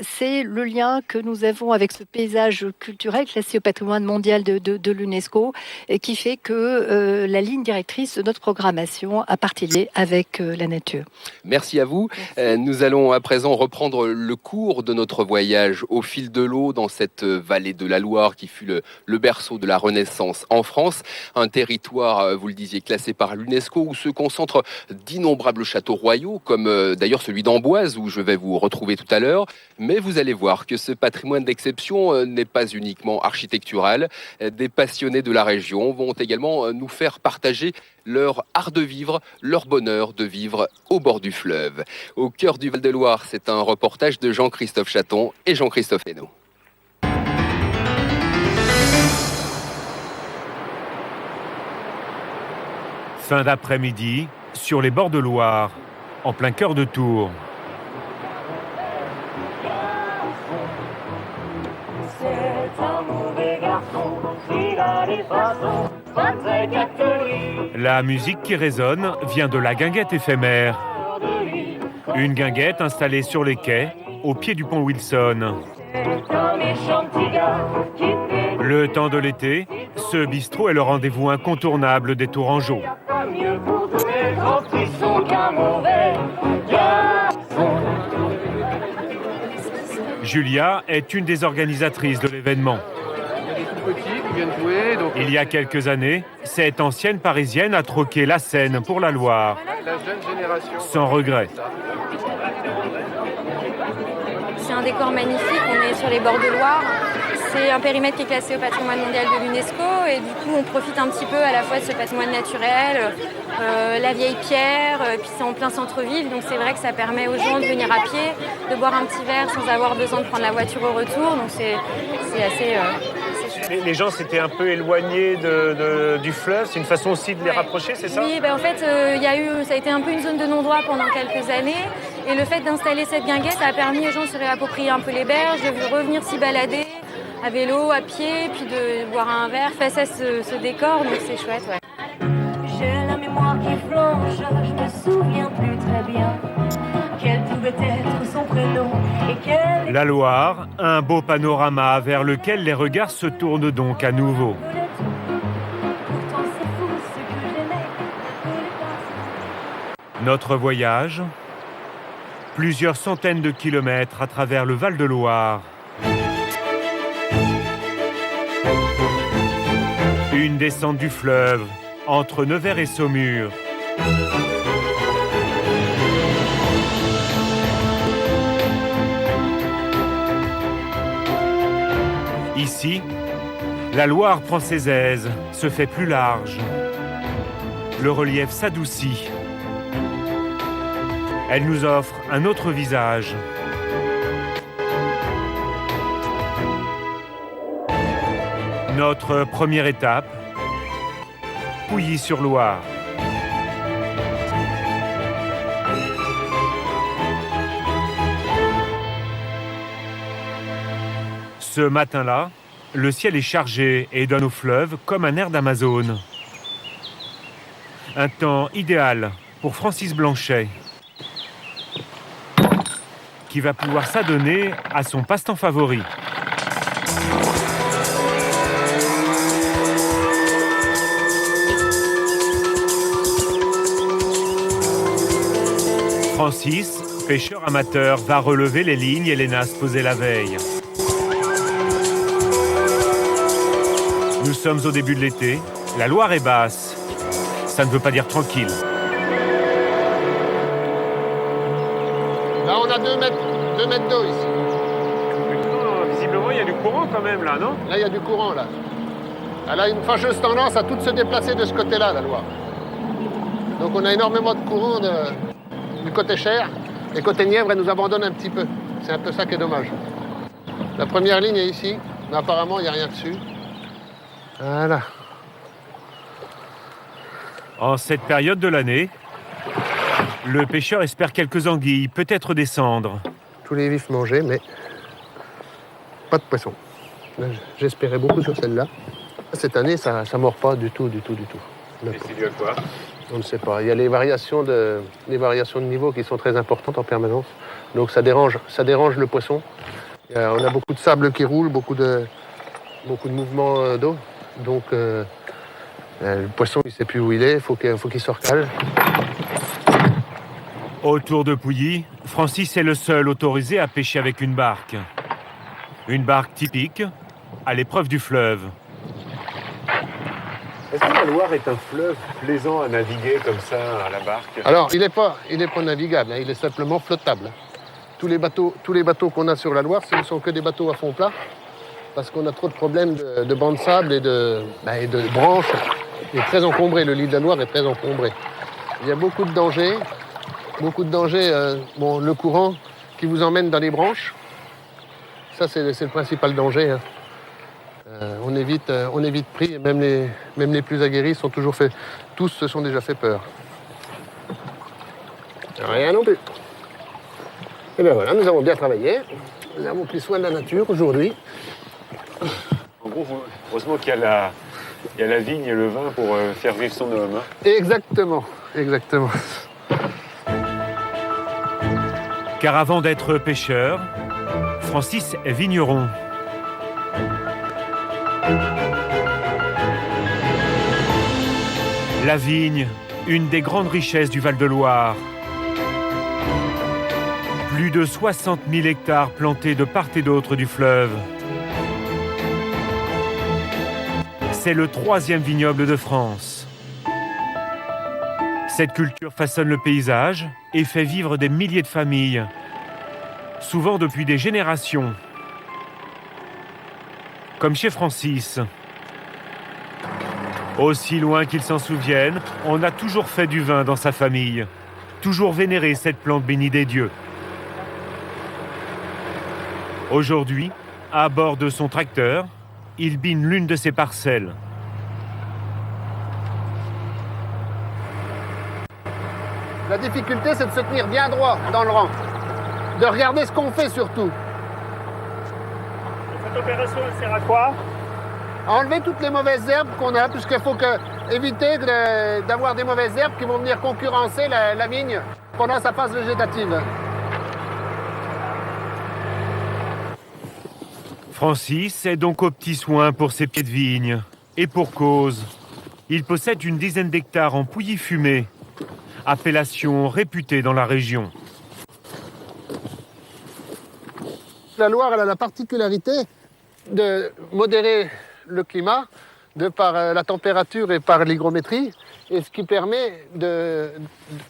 c'est le lien que nous avons avec ce paysage culturel classé au patrimoine mondial de l'UNESCO qui fait que la ligne directrice de notre programmation a partie liée avec la nature. Merci à vous. Nous allons à présent reprendre le cours de notre voyage au fil de l'eau dans cette vallée de la Loire qui fut le berceau de la Renaissance en France. Un territoire, vous le disiez, classé par l'UNESCO où se concentrent d'innombrables châteaux royaux, comme d'ailleurs celui d'Amboise où je vais vous retrouver tout à l'heure. Mais vous allez voir que ce patrimoine d'exception n'est pas uniquement architectural. Des passionnés de la région vont également nous faire partager leur art de vivre, leur bonheur de vivre au bord du fleuve. Au cœur du Val-de-Loire, c'est un reportage de Jean-Christophe Chaton et Jean-Christophe Hainaut. Fin d'après-midi, sur les bords de Loire, en plein cœur de Tours. La musique qui résonne vient de la guinguette éphémère. Une guinguette installée sur les quais, au pied du pont Wilson. Le temps de l'été, ce bistrot est le rendez-vous incontournable des Tourangeaux. Julia est une des organisatrices de l'événement. Il y a quelques années, cette ancienne Parisienne a troqué la Seine pour la Loire, sans regret. C'est un décor magnifique, on est sur les bords de Loire. C'est un périmètre qui est classé au patrimoine mondial de l'UNESCO et du coup on profite un petit peu à la fois de ce patrimoine naturel, la vieille pierre, puis c'est en plein centre-ville, donc c'est vrai que ça permet aux gens de venir à pied, de boire un petit verre sans avoir besoin de prendre la voiture au retour, donc c'est assez chouette. Les gens s'étaient un peu éloignés du fleuve, c'est une façon aussi de les rapprocher, c'est ça ? Oui, en fait, ça a été un peu une zone de non-droit pendant quelques années. Et le fait d'installer cette guinguette, ça a permis aux gens de se réapproprier un peu les berges, de revenir s'y balader à vélo, à pied, puis de boire un verre face à ce décor, donc c'est chouette, ouais. J'ai la mémoire qui flanche, je me souviens plus très bien quel pouvait être son prénom et quel... La Loire, un beau panorama vers lequel les regards se tournent donc à nouveau. Notre voyage, plusieurs centaines de kilomètres à travers le Val-de-Loire. Une descente du fleuve entre Nevers et Saumur. Ici, la Loire prend ses aises, se fait plus large. Le relief s'adoucit. Elle nous offre un autre visage. Notre première étape, Pouilly-sur-Loire. Ce matin-là, le ciel est chargé et donne au fleuve comme un air d'Amazone. Un temps idéal pour Francis Blanchet, qui va pouvoir s'adonner à son passe-temps favori. Francis, pêcheur amateur, va relever les lignes et les nasses posées la veille. Nous sommes au début de l'été, la Loire est basse. Ça ne veut pas dire tranquille. 2 mètres d'eau ici. Visiblement, il y a du courant quand même là, non? Là, il y a du courant, là. Elle a une fâcheuse tendance à tout se déplacer de ce côté-là, la Loire. Donc on a énormément de courant du côté Cher. Et côté Nièvre, elle nous abandonne un petit peu. C'est un peu ça qui est dommage. La première ligne est ici, mais apparemment, il n'y a rien dessus. Voilà. En cette période de l'année, le pêcheur espère quelques anguilles, peut-être des cendres. Tous les vifs mangés, mais pas de poisson. Là, j'espérais beaucoup sur celle-là. Cette année, ça ne mord pas du tout. Et c'est dû à quoi? On ne sait pas. Il y a les variations de niveau qui sont très importantes en permanence. Donc ça dérange le poisson. On a beaucoup de sable qui roule, beaucoup de mouvements d'eau. Donc le poisson, il ne sait plus où il est, il faut qu'il se recale. Autour de Pouilly, Francis est le seul autorisé à pêcher avec une barque. Une barque typique, à l'épreuve du fleuve. Est-ce que la Loire est un fleuve plaisant à naviguer comme ça à la barque? Alors, il n'est pas navigable, hein, il est simplement flottable. Tous les bateaux qu'on a sur la Loire, ce ne sont que des bateaux à fond plat, parce qu'on a trop de problèmes de bancs de sable et de branches. Il est très encombré, le lit de la Loire est très encombré. Il y a beaucoup de dangers. Le courant qui vous emmène dans les branches, ça c'est le principal danger. Hein. On est vite pris, et même les plus aguerris tous se sont déjà fait peur. Rien non plus. Et bien voilà, nous avons bien travaillé. Nous avons pris soin de la nature aujourd'hui. En gros, heureusement qu'il y a la vigne et le vin pour faire vivre son homme. Hein. Exactement. Car avant d'être pêcheur, Francis est vigneron. La vigne, une des grandes richesses du Val-de-Loire. Plus de 60 000 hectares plantés de part et d'autre du fleuve. C'est le 3e vignoble de France. Cette culture façonne le paysage et fait vivre des milliers de familles, souvent depuis des générations. Comme chez Francis. Aussi loin qu'il s'en souvienne, on a toujours fait du vin dans sa famille, toujours vénéré cette plante bénie des dieux. Aujourd'hui, à bord de son tracteur, il bine l'une de ses parcelles. La difficulté, c'est de se tenir bien droit dans le rang, de regarder ce qu'on fait surtout. Cette opération, elle sert à quoi? À enlever toutes les mauvaises herbes qu'on a, puisqu'il faut éviter d'avoir des mauvaises herbes qui vont venir concurrencer la vigne pendant sa phase végétative. Francis est donc aux petits soins pour ses pieds de vigne. Et pour cause. Il possède une dizaine d'hectares en Pouilly fumé, appellation réputée dans la région. La Loire, elle a la particularité de modérer le climat de par la température et par l'hygrométrie, et ce qui permet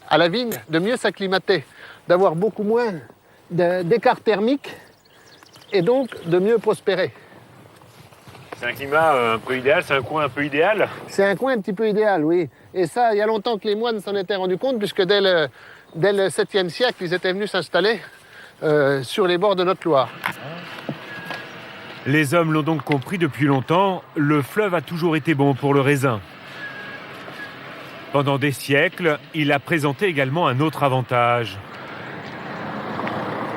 à la vigne de mieux s'acclimater, d'avoir beaucoup moins d'écart thermique et donc de mieux prospérer. C'est un climat un peu idéal, c'est un coin un peu idéal? C'est un coin un petit peu idéal, oui. Et ça, il y a longtemps que les moines s'en étaient rendus compte, puisque dès le 7e siècle, ils étaient venus s'installer sur les bords de notre Loire. Les hommes l'ont donc compris depuis longtemps, le fleuve a toujours été bon pour le raisin. Pendant des siècles, il a présenté également un autre avantage.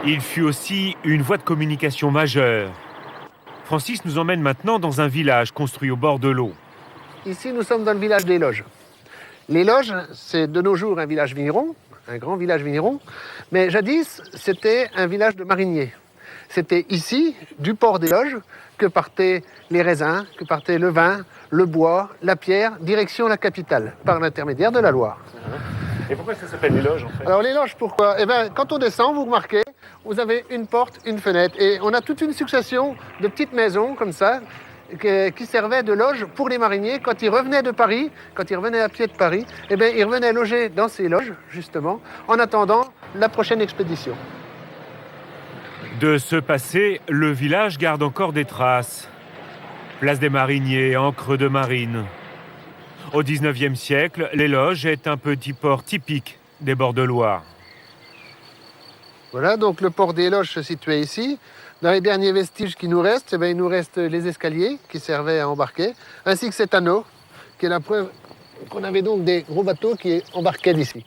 Il fut aussi une voie de communication majeure. Francis nous emmène maintenant dans un village construit au bord de l'eau. Ici, nous sommes dans le village des Loges. Les Loges, c'est de nos jours un village vigneron, un grand village vigneron, mais jadis, c'était un village de mariniers. C'était ici, du port des Loges, que partaient les raisins, que partait le vin, le bois, la pierre, direction la capitale, par l'intermédiaire de la Loire. Et pourquoi ça s'appelle les Loges, en fait? Alors les Loges, pourquoi? Eh bien, quand on descend, vous remarquez, vous avez une porte, une fenêtre, et on a toute une succession de petites maisons, comme ça, qui servaient de loges pour les mariniers quand ils revenaient de Paris, quand ils revenaient à pied de Paris, eh bien, ils revenaient loger dans ces loges, justement, en attendant la prochaine expédition. De ce passé, le village garde encore des traces. Place des Mariniers, ancre de marine. Au XIXe siècle, les Loges est un petit port typique des bords de Loire. Voilà, donc le port des Loges se situait ici. Dans les derniers vestiges qui nous restent, il nous reste les escaliers qui servaient à embarquer, ainsi que cet anneau, qui est la preuve qu'on avait donc des gros bateaux qui embarquaient d'ici.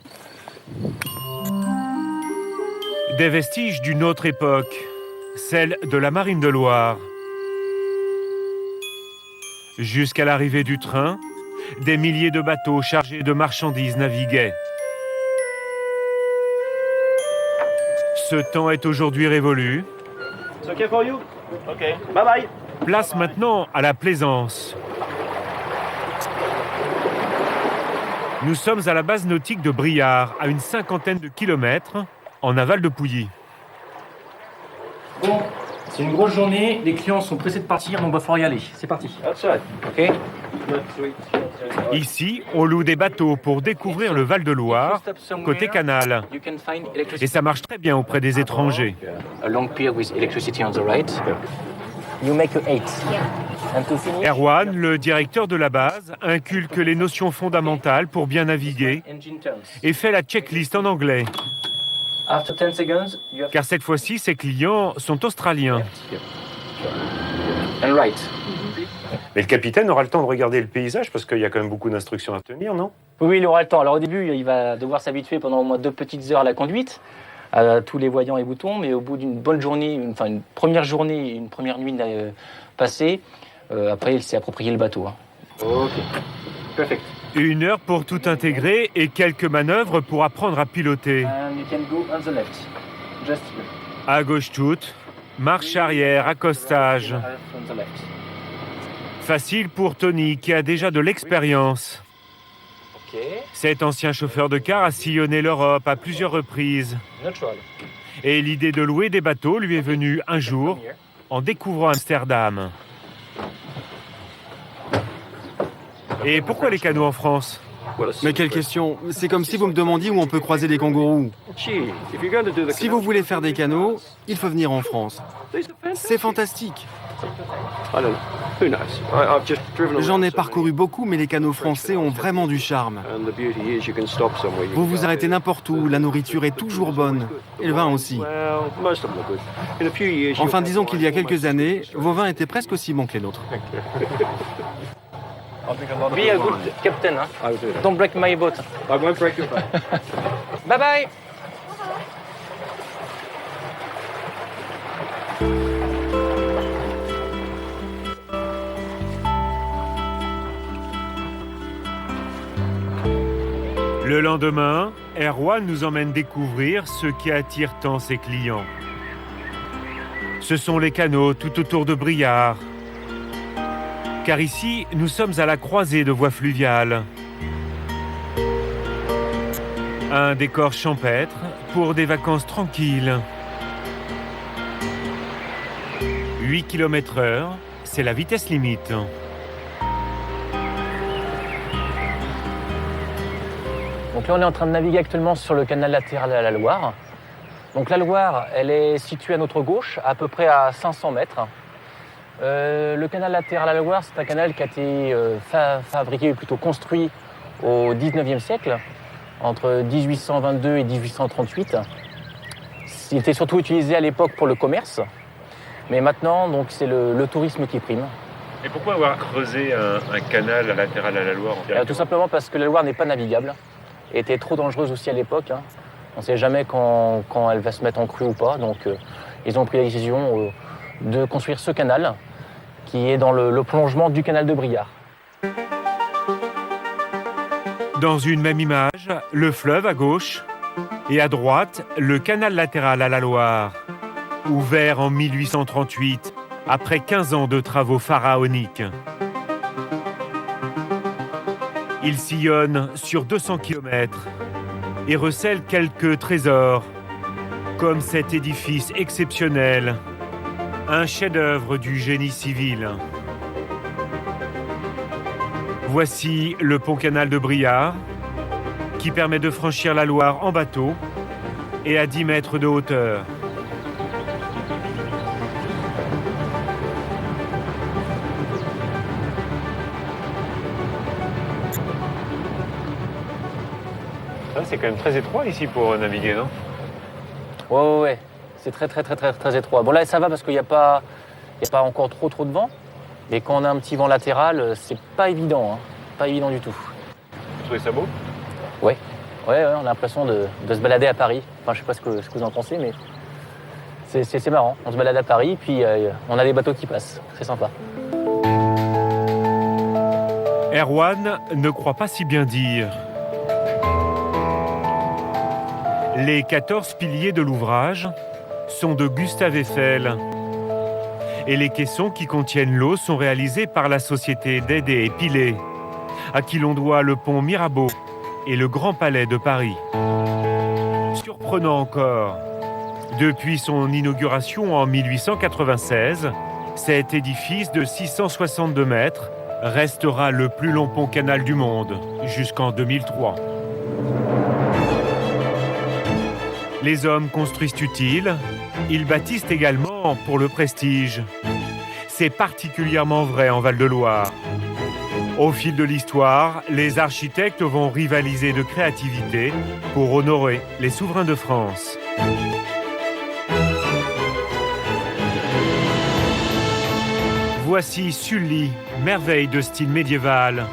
Des vestiges d'une autre époque, celle de la marine de Loire. Jusqu'à l'arrivée du train, des milliers de bateaux chargés de marchandises naviguaient. Ce temps est aujourd'hui révolu. It's okay for you? Okay. Bye bye. Place maintenant à la plaisance. Nous sommes à la base nautique de Briare, à une 50aine de kilomètres, en aval de Pouilly. Bon, c'est une grosse journée, les clients sont pressés de partir, donc il va falloir y aller. C'est parti. Ok. Ici, on loue des bateaux pour découvrir le Val-de-Loire, côté canal. Et ça marche très bien auprès des étrangers. A long pier with electricity on the right. You make a 8. And to finish, Erwan, le directeur de la base, inculque les notions fondamentales pour bien naviguer et fait la checklist en anglais. after 10 seconds, you have Car cette fois-ci, ses clients sont australiens. and right. Mais le capitaine aura le temps de regarder le paysage parce qu'il y a quand même beaucoup d'instructions à tenir, non? Oui, il aura le temps. Alors au début, il va devoir s'habituer pendant au moins 2 petites heures à la conduite, à tous les voyants et boutons, mais au bout d'une bonne journée, une première journée, une première nuit passée, après il s'est approprié le bateau. Ok, perfect. 1 heure pour tout intégrer et quelques manœuvres pour apprendre à piloter. And you can go on the left, just here. À gauche toute, marche arrière, accostage. On the left. Facile pour Tony qui a déjà de l'expérience. Ok. Cet ancien chauffeur de car a sillonné l'Europe à plusieurs reprises. Neutral. Et l'idée de louer des bateaux lui est venue un jour en découvrant Amsterdam. Et pourquoi les canaux en France? Mais quelle question! C'est comme si vous me demandiez où on peut croiser des kangourous. Si vous voulez faire des canaux, il faut venir en France. C'est fantastique. J'en ai parcouru beaucoup, mais les canaux français ont vraiment du charme. Vous vous arrêtez n'importe où, la nourriture est toujours bonne, et le vin aussi. Enfin, disons qu'il y a quelques années, vos vins étaient presque aussi bons que les nôtres. Be a good captain, hein? Don't break my boat. I won't break your boat. Bye bye. Le lendemain, Erwan nous emmène découvrir ce qui attire tant ses clients. Ce sont les canaux tout autour de Briare. Car ici, nous sommes à la croisée de voies fluviales. Un décor champêtre pour des vacances tranquilles. 8 km/h, c'est la vitesse limite. Donc là, on est en train de naviguer actuellement sur le canal latéral à la Loire. Donc la Loire, elle est située à notre gauche, à peu près à 500 mètres. Le canal latéral à la Loire, c'est un canal qui a été fabriqué, plutôt construit au 19e siècle, entre 1822 et 1838. Il était surtout utilisé à l'époque pour le commerce, mais maintenant, donc, c'est le tourisme qui prime. Et pourquoi avoir creusé un canal latéral à la Loire Tout simplement parce que la Loire n'est pas navigable, et était trop dangereuse aussi à l'époque. On ne sait jamais quand elle va se mettre en crue ou pas, donc ils ont pris la décision de construire ce canal, qui est dans le prolongement du canal de Briare. Dans une même image, le fleuve à gauche et à droite, le canal latéral à la Loire, ouvert en 1838, après 15 ans de travaux pharaoniques. Il sillonne sur 200 km et recèle quelques trésors, comme cet édifice exceptionnel, un chef-d'œuvre du génie civil. Voici le pont-canal de Briare, qui permet de franchir la Loire en bateau et à 10 mètres de hauteur. C'est quand même très étroit ici pour naviguer, non? Ouais. C'est très étroit. Bon là ça va parce qu'il n'y a pas encore trop de vent. Mais quand on a un petit vent latéral, c'est pas évident. Pas évident du tout. Vous trouvez ça beau? Ouais, on a l'impression de se balader à Paris. Enfin, je sais pas ce que vous en pensez, mais c'est marrant. On se balade à Paris, puis on a des bateaux qui passent. C'est sympa. Erwan ne croit pas si bien dire. Les 14 piliers de l'ouvrage sont de Gustave Eiffel. Et les caissons qui contiennent l'eau sont réalisés par la société Dédé et Pilet, à qui l'on doit le pont Mirabeau et le Grand Palais de Paris. Surprenant encore, depuis son inauguration en 1896, cet édifice de 662 mètres restera le plus long pont canal du monde jusqu'en 2003. Les hommes construisent utiles, ils bâtissent également pour le prestige. C'est particulièrement vrai en Val-de-Loire. Au fil de l'histoire, les architectes vont rivaliser de créativité pour honorer les souverains de France. Voici Sully, merveille de style médiéval.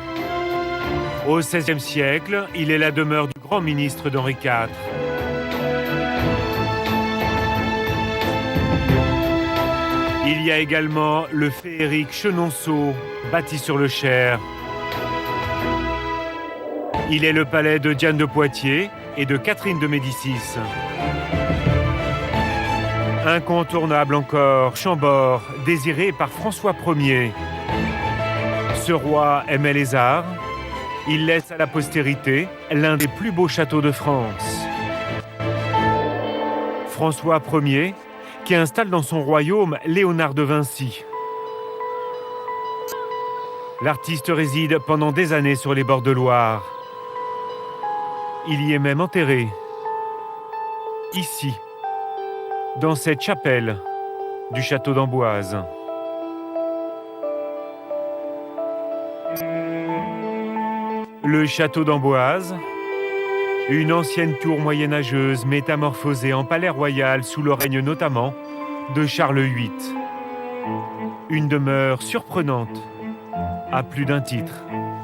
Au XVIe siècle, il est la demeure du grand ministre d'Henri IV. Il y a également le féerique Chenonceau, bâti sur le Cher. Il est le palais de Diane de Poitiers et de Catherine de Médicis. Incontournable encore, Chambord, désiré par François Ier. Ce roi aimait les arts. Il laisse à la postérité l'un des plus beaux châteaux de France. François Ier, qui installe dans son royaume Léonard de Vinci. L'artiste réside pendant des années sur les bords de Loire. Il y est même enterré, ici, dans cette chapelle du château d'Amboise. Le château d'Amboise, une ancienne tour moyenâgeuse métamorphosée en palais royal sous le règne notamment de Charles VIII. Une demeure surprenante, à plus d'un titre.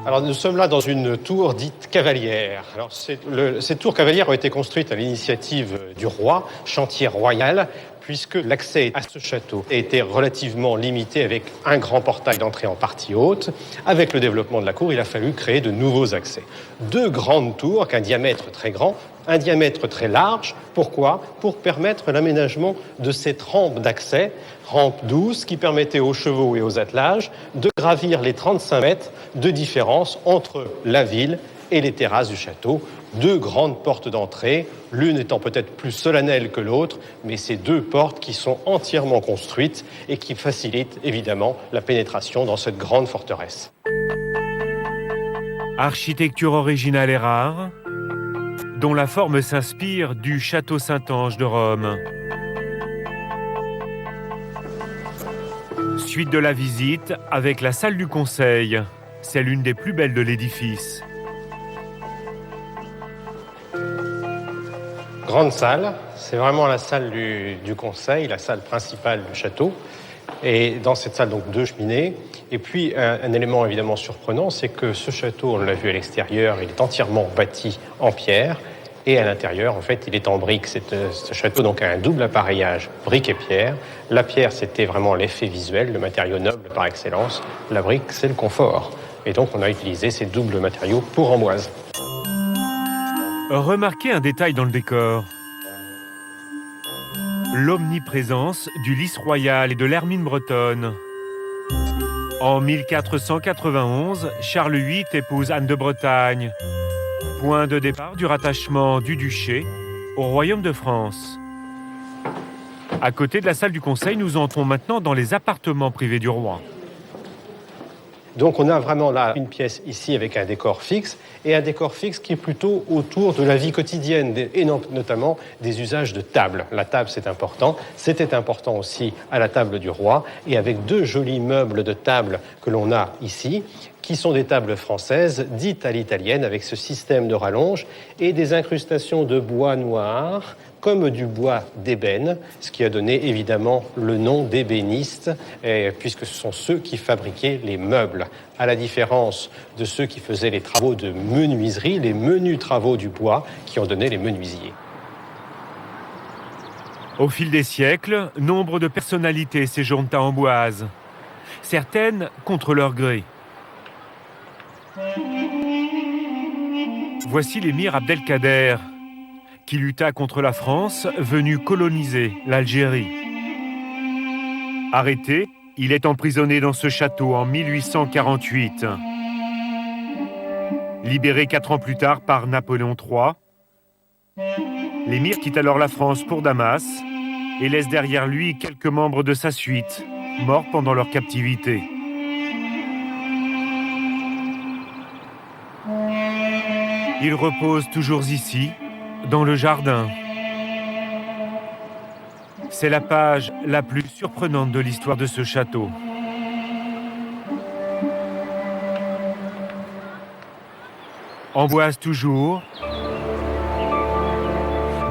Alors nous sommes là dans une tour dite cavalière. Alors, ces tours cavalières ont été construites à l'initiative du roi, chantier royal, puisque l'accès à ce château était relativement limité avec un grand portail d'entrée en partie haute. Avec le développement de la cour, il a fallu créer de nouveaux accès. Deux grandes tours avec un diamètre très grand, un diamètre très large. Pourquoi ? Pour permettre l'aménagement de cette rampe d'accès, rampe douce, qui permettait aux chevaux et aux attelages de gravir les 35 mètres de différence entre la ville et les terrasses du château. Deux grandes portes d'entrée, l'une étant peut-être plus solennelle que l'autre, mais ces deux portes qui sont entièrement construites et qui facilitent évidemment la pénétration dans cette grande forteresse. Architecture originale et rare, dont la forme s'inspire du château Saint-Ange de Rome. Suite de la visite avec la salle du Conseil. C'est l'une des plus belles de l'édifice. Grande salle, c'est vraiment la salle du Conseil, la salle principale du château. Et dans cette salle, donc, deux cheminées. Et puis, un élément évidemment surprenant, c'est que ce château, on l'a vu à l'extérieur, il est entièrement bâti en pierre. Et à l'intérieur, en fait, il est en briques. Ce château donc, a un double appareillage, briques et pierre. La pierre, c'était vraiment l'effet visuel, le matériau noble par excellence. La brique, c'est le confort. Et donc, on a utilisé ces doubles matériaux pour Amboise. Remarquez un détail dans le décor. L'omniprésence du lys royal et de l'hermine bretonne. En 1491, Charles VIII épouse Anne de Bretagne. Point de départ du rattachement du duché au royaume de France. À côté de la salle du Conseil, nous entrons maintenant dans les appartements privés du roi. Donc on a vraiment là une pièce ici avec un décor fixe, et un décor fixe qui est plutôt autour de la vie quotidienne, et notamment des usages de table. La table, c'est important. C'était important aussi à la table du roi, et avec deux jolis meubles de table que l'on a ici, qui sont des tables françaises dites à l'italienne avec ce système de rallonge et des incrustations de bois noir comme du bois d'ébène, ce qui a donné évidemment le nom d'ébénistes, puisque ce sont ceux qui fabriquaient les meubles. À la différence de ceux qui faisaient les travaux de menuiserie, les menus travaux du bois qui ont donné les menuisiers. Au fil des siècles, nombre de personnalités séjournent à Amboise, certaines contre leur gré. Voici l'émir Abdelkader, qui lutta contre la France, venue coloniser l'Algérie. Arrêté, il est emprisonné dans ce château en 1848. Libéré 4 ans plus tard par Napoléon III, l'émir quitte alors la France pour Damas et laisse derrière lui quelques membres de sa suite, morts pendant leur captivité. Il repose toujours ici, dans le jardin. C'est la page la plus surprenante de l'histoire de ce château. Amboise toujours,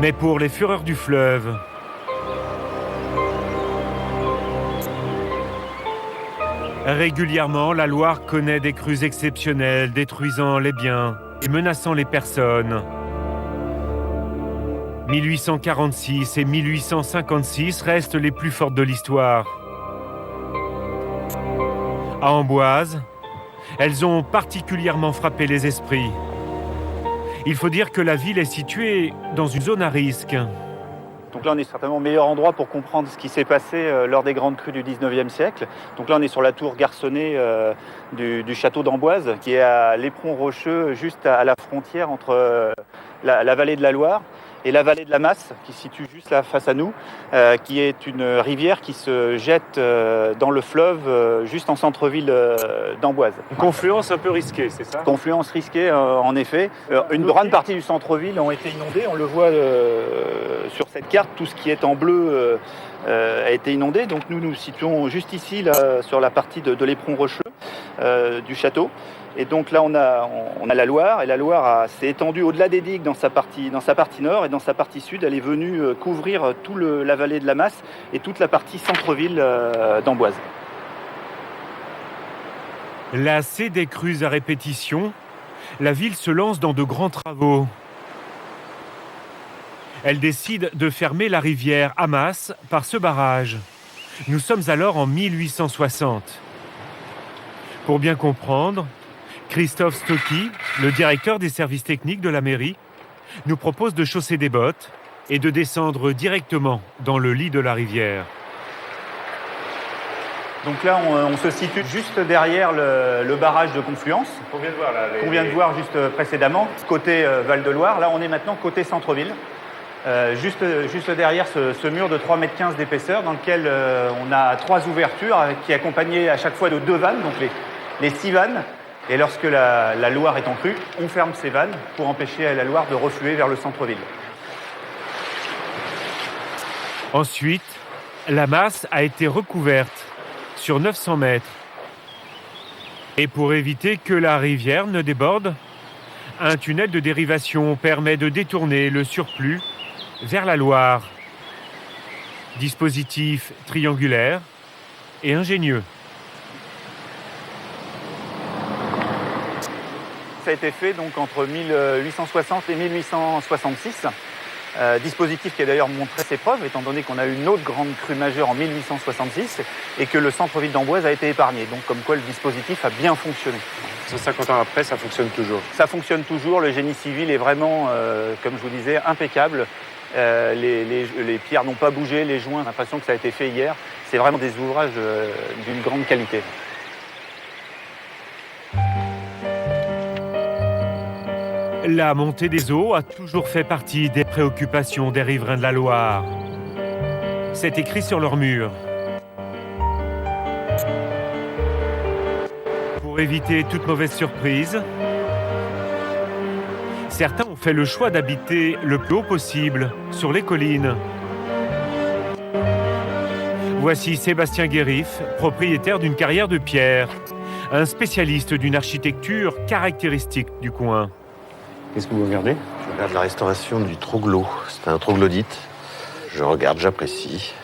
mais pour les fureurs du fleuve. Régulièrement, la Loire connaît des crues exceptionnelles, détruisant les biens et menaçant les personnes. 1846 et 1856 restent les plus fortes de l'histoire. À Amboise, elles ont particulièrement frappé les esprits. Il faut dire que la ville est située dans une zone à risque. Donc là, on est certainement au meilleur endroit pour comprendre ce qui s'est passé lors des grandes crues du 19e siècle. Donc là, on est sur la tour garçonnée du château d'Amboise, qui est à l'Éperon rocheux, juste à la frontière entre la vallée de la Loire et la vallée de la Masse, qui se situe juste là face à nous, qui est une rivière qui se jette dans le fleuve, juste en centre-ville d'Amboise. Une confluence un peu risquée, c'est ça? Confluence risquée, en effet. Une grande partie du centre-ville ont été inondées, on le voit sur cette carte, tout ce qui est en bleu a été inondé. Donc nous nous situons juste ici, là, sur la partie de l'Éperon rocheux du château. Et donc là, on a la Loire, et la Loire s'est étendue au-delà des digues dans sa partie nord, et dans sa partie sud, elle est venue couvrir toute la vallée de la Masse et toute la partie centre-ville d'Amboise. Lassée des crues à répétition, la ville se lance dans de grands travaux. Elle décide de fermer la rivière Amas par ce barrage. Nous sommes alors en 1860. Pour bien comprendre, Christophe Stocky, le directeur des services techniques de la mairie, nous propose de chausser des bottes et de descendre directement dans le lit de la rivière. Donc là, on se situe juste derrière le barrage de confluence qu'on vient de voir, là, qu'on vient de voir juste précédemment, côté Val-de-Loire. Là, on est maintenant côté centre-ville, juste derrière ce mur de 3,15 m d'épaisseur, dans lequel on a 3 ouvertures qui accompagnées à chaque fois de 2 vannes, donc les 6 vannes. Et lorsque la Loire est en crue, on ferme ces vannes pour empêcher la Loire de refluer vers le centre-ville. Ensuite, la Masse a été recouverte sur 900 mètres. Et pour éviter que la rivière ne déborde, un tunnel de dérivation permet de détourner le surplus vers la Loire. Dispositif triangulaire et ingénieux. Ça a été fait donc entre 1860 et 1866. Dispositif qui a d'ailleurs montré ses preuves, étant donné qu'on a eu une autre grande crue majeure en 1866 et que le centre-ville d'Amboise a été épargné. Donc comme quoi le dispositif a bien fonctionné. 150 ans après, ça fonctionne toujours. Ça fonctionne toujours, le génie civil est vraiment, comme je vous disais, impeccable. Les pierres n'ont pas bougé, les joints, j'ai l'impression que ça a été fait hier. C'est vraiment des ouvrages d'une grande qualité. La montée des eaux a toujours fait partie des préoccupations des riverains de la Loire. C'est écrit sur leurs murs. Pour éviter toute mauvaise surprise, certains ont fait le choix d'habiter le plus haut possible, sur les collines. Voici Sébastien Guérif, propriétaire d'une carrière de pierre. un spécialiste d'une architecture caractéristique du coin. Qu'est-ce que vous regardez? Je regarde la restauration du troglo. C'est un troglodyte. Je regarde, j'apprécie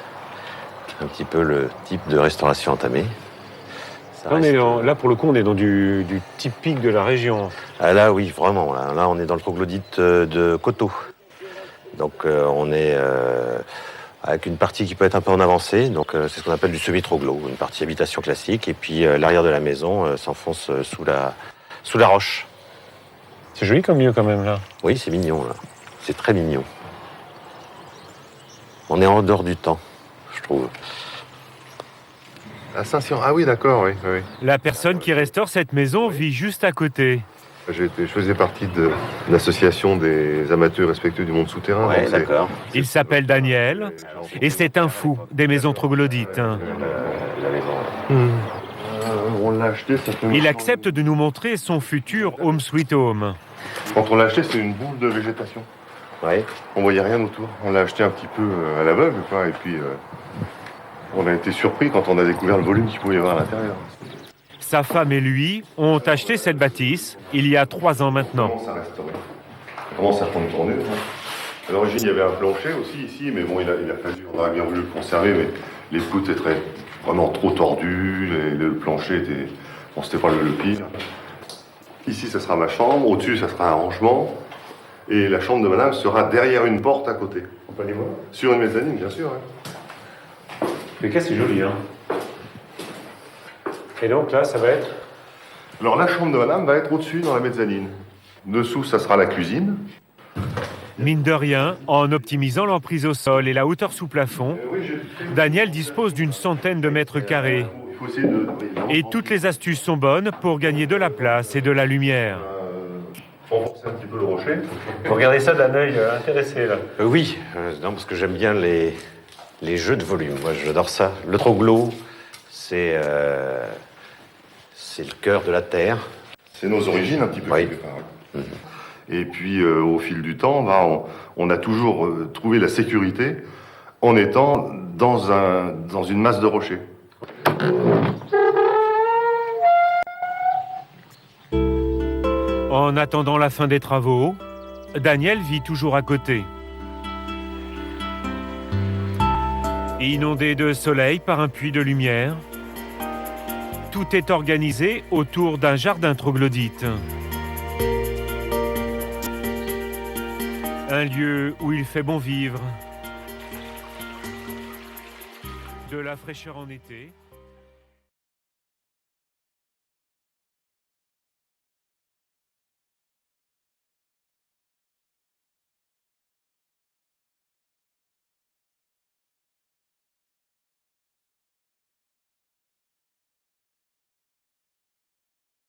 un petit peu le type de restauration entamée. Là, pour le coup, on est dans du typique de la région. Ah là, oui, vraiment. Là, on est dans le troglodyte de Coteau. Donc, on est avec une partie qui peut être un peu en avancée. Donc, c'est ce qu'on appelle du semi-troglo, une partie habitation classique. Et puis, l'arrière de la maison s'enfonce sous la roche. C'est joli comme lieu, quand même, là. Oui, c'est mignon, là. C'est très mignon. On est en dehors du temps, je trouve. À Saint-Cyran, ah oui, d'accord, oui. La personne qui restaure cette maison vit juste à côté. Je faisais partie de l'association des amateurs respectueux du monde souterrain. Ouais, d'accord. Il s'appelle Daniel et c'est un fou des maisons troglodytes. On l'a acheté, ça fait... Il accepte de nous montrer son futur home sweet home. Quand on l'a acheté, c'était une boule de végétation. Ouais. On voyait rien autour. On l'a acheté un petit peu à l'aveugle, quoi, et puis on a été surpris quand on a découvert le volume qu'il pouvait y avoir à l'intérieur. Sa femme et lui ont acheté cette bâtisse il y a 3 ans maintenant. On commence à reprendre tourner. À l'origine, il y avait un plancher aussi ici, mais bon, il a fallu, on aurait bien voulu le conserver, mais les poutres étaient vraiment trop tordues, le plancher était, bon, c'était pas le pire. Ici, ça sera ma chambre, au-dessus, ça sera un rangement, et la chambre de madame sera derrière une porte à côté. On peut aller voir? Sur une mezzanine, bien sûr. Hein. Mais qu'est-ce que c'est joli, hein? Et donc là, ça va être? Alors la chambre de madame va être au-dessus dans la mezzanine. Dessous, ça sera la cuisine. Mine de rien, en optimisant l'emprise au sol et la hauteur sous plafond, Daniel dispose d'une centaine de mètres carrés. Et toutes les astuces sont bonnes pour gagner de la place et de la lumière. Renforcer un petit peu le rocher. Vous regardez ça d'un œil intéressé, là? Oui, non, parce que j'aime bien les jeux de volume. Moi, j'adore ça. Le troglo, c'est le cœur de la terre. C'est nos origines un petit peu. Oui. Et puis au fil du temps, on a toujours trouvé la sécurité en étant dans une masse de rochers. En attendant la fin des travaux, Daniel vit toujours à côté. Inondé de soleil par un puits de lumière, tout est organisé autour d'un jardin troglodyte. Un lieu où il fait bon vivre. De la fraîcheur en été.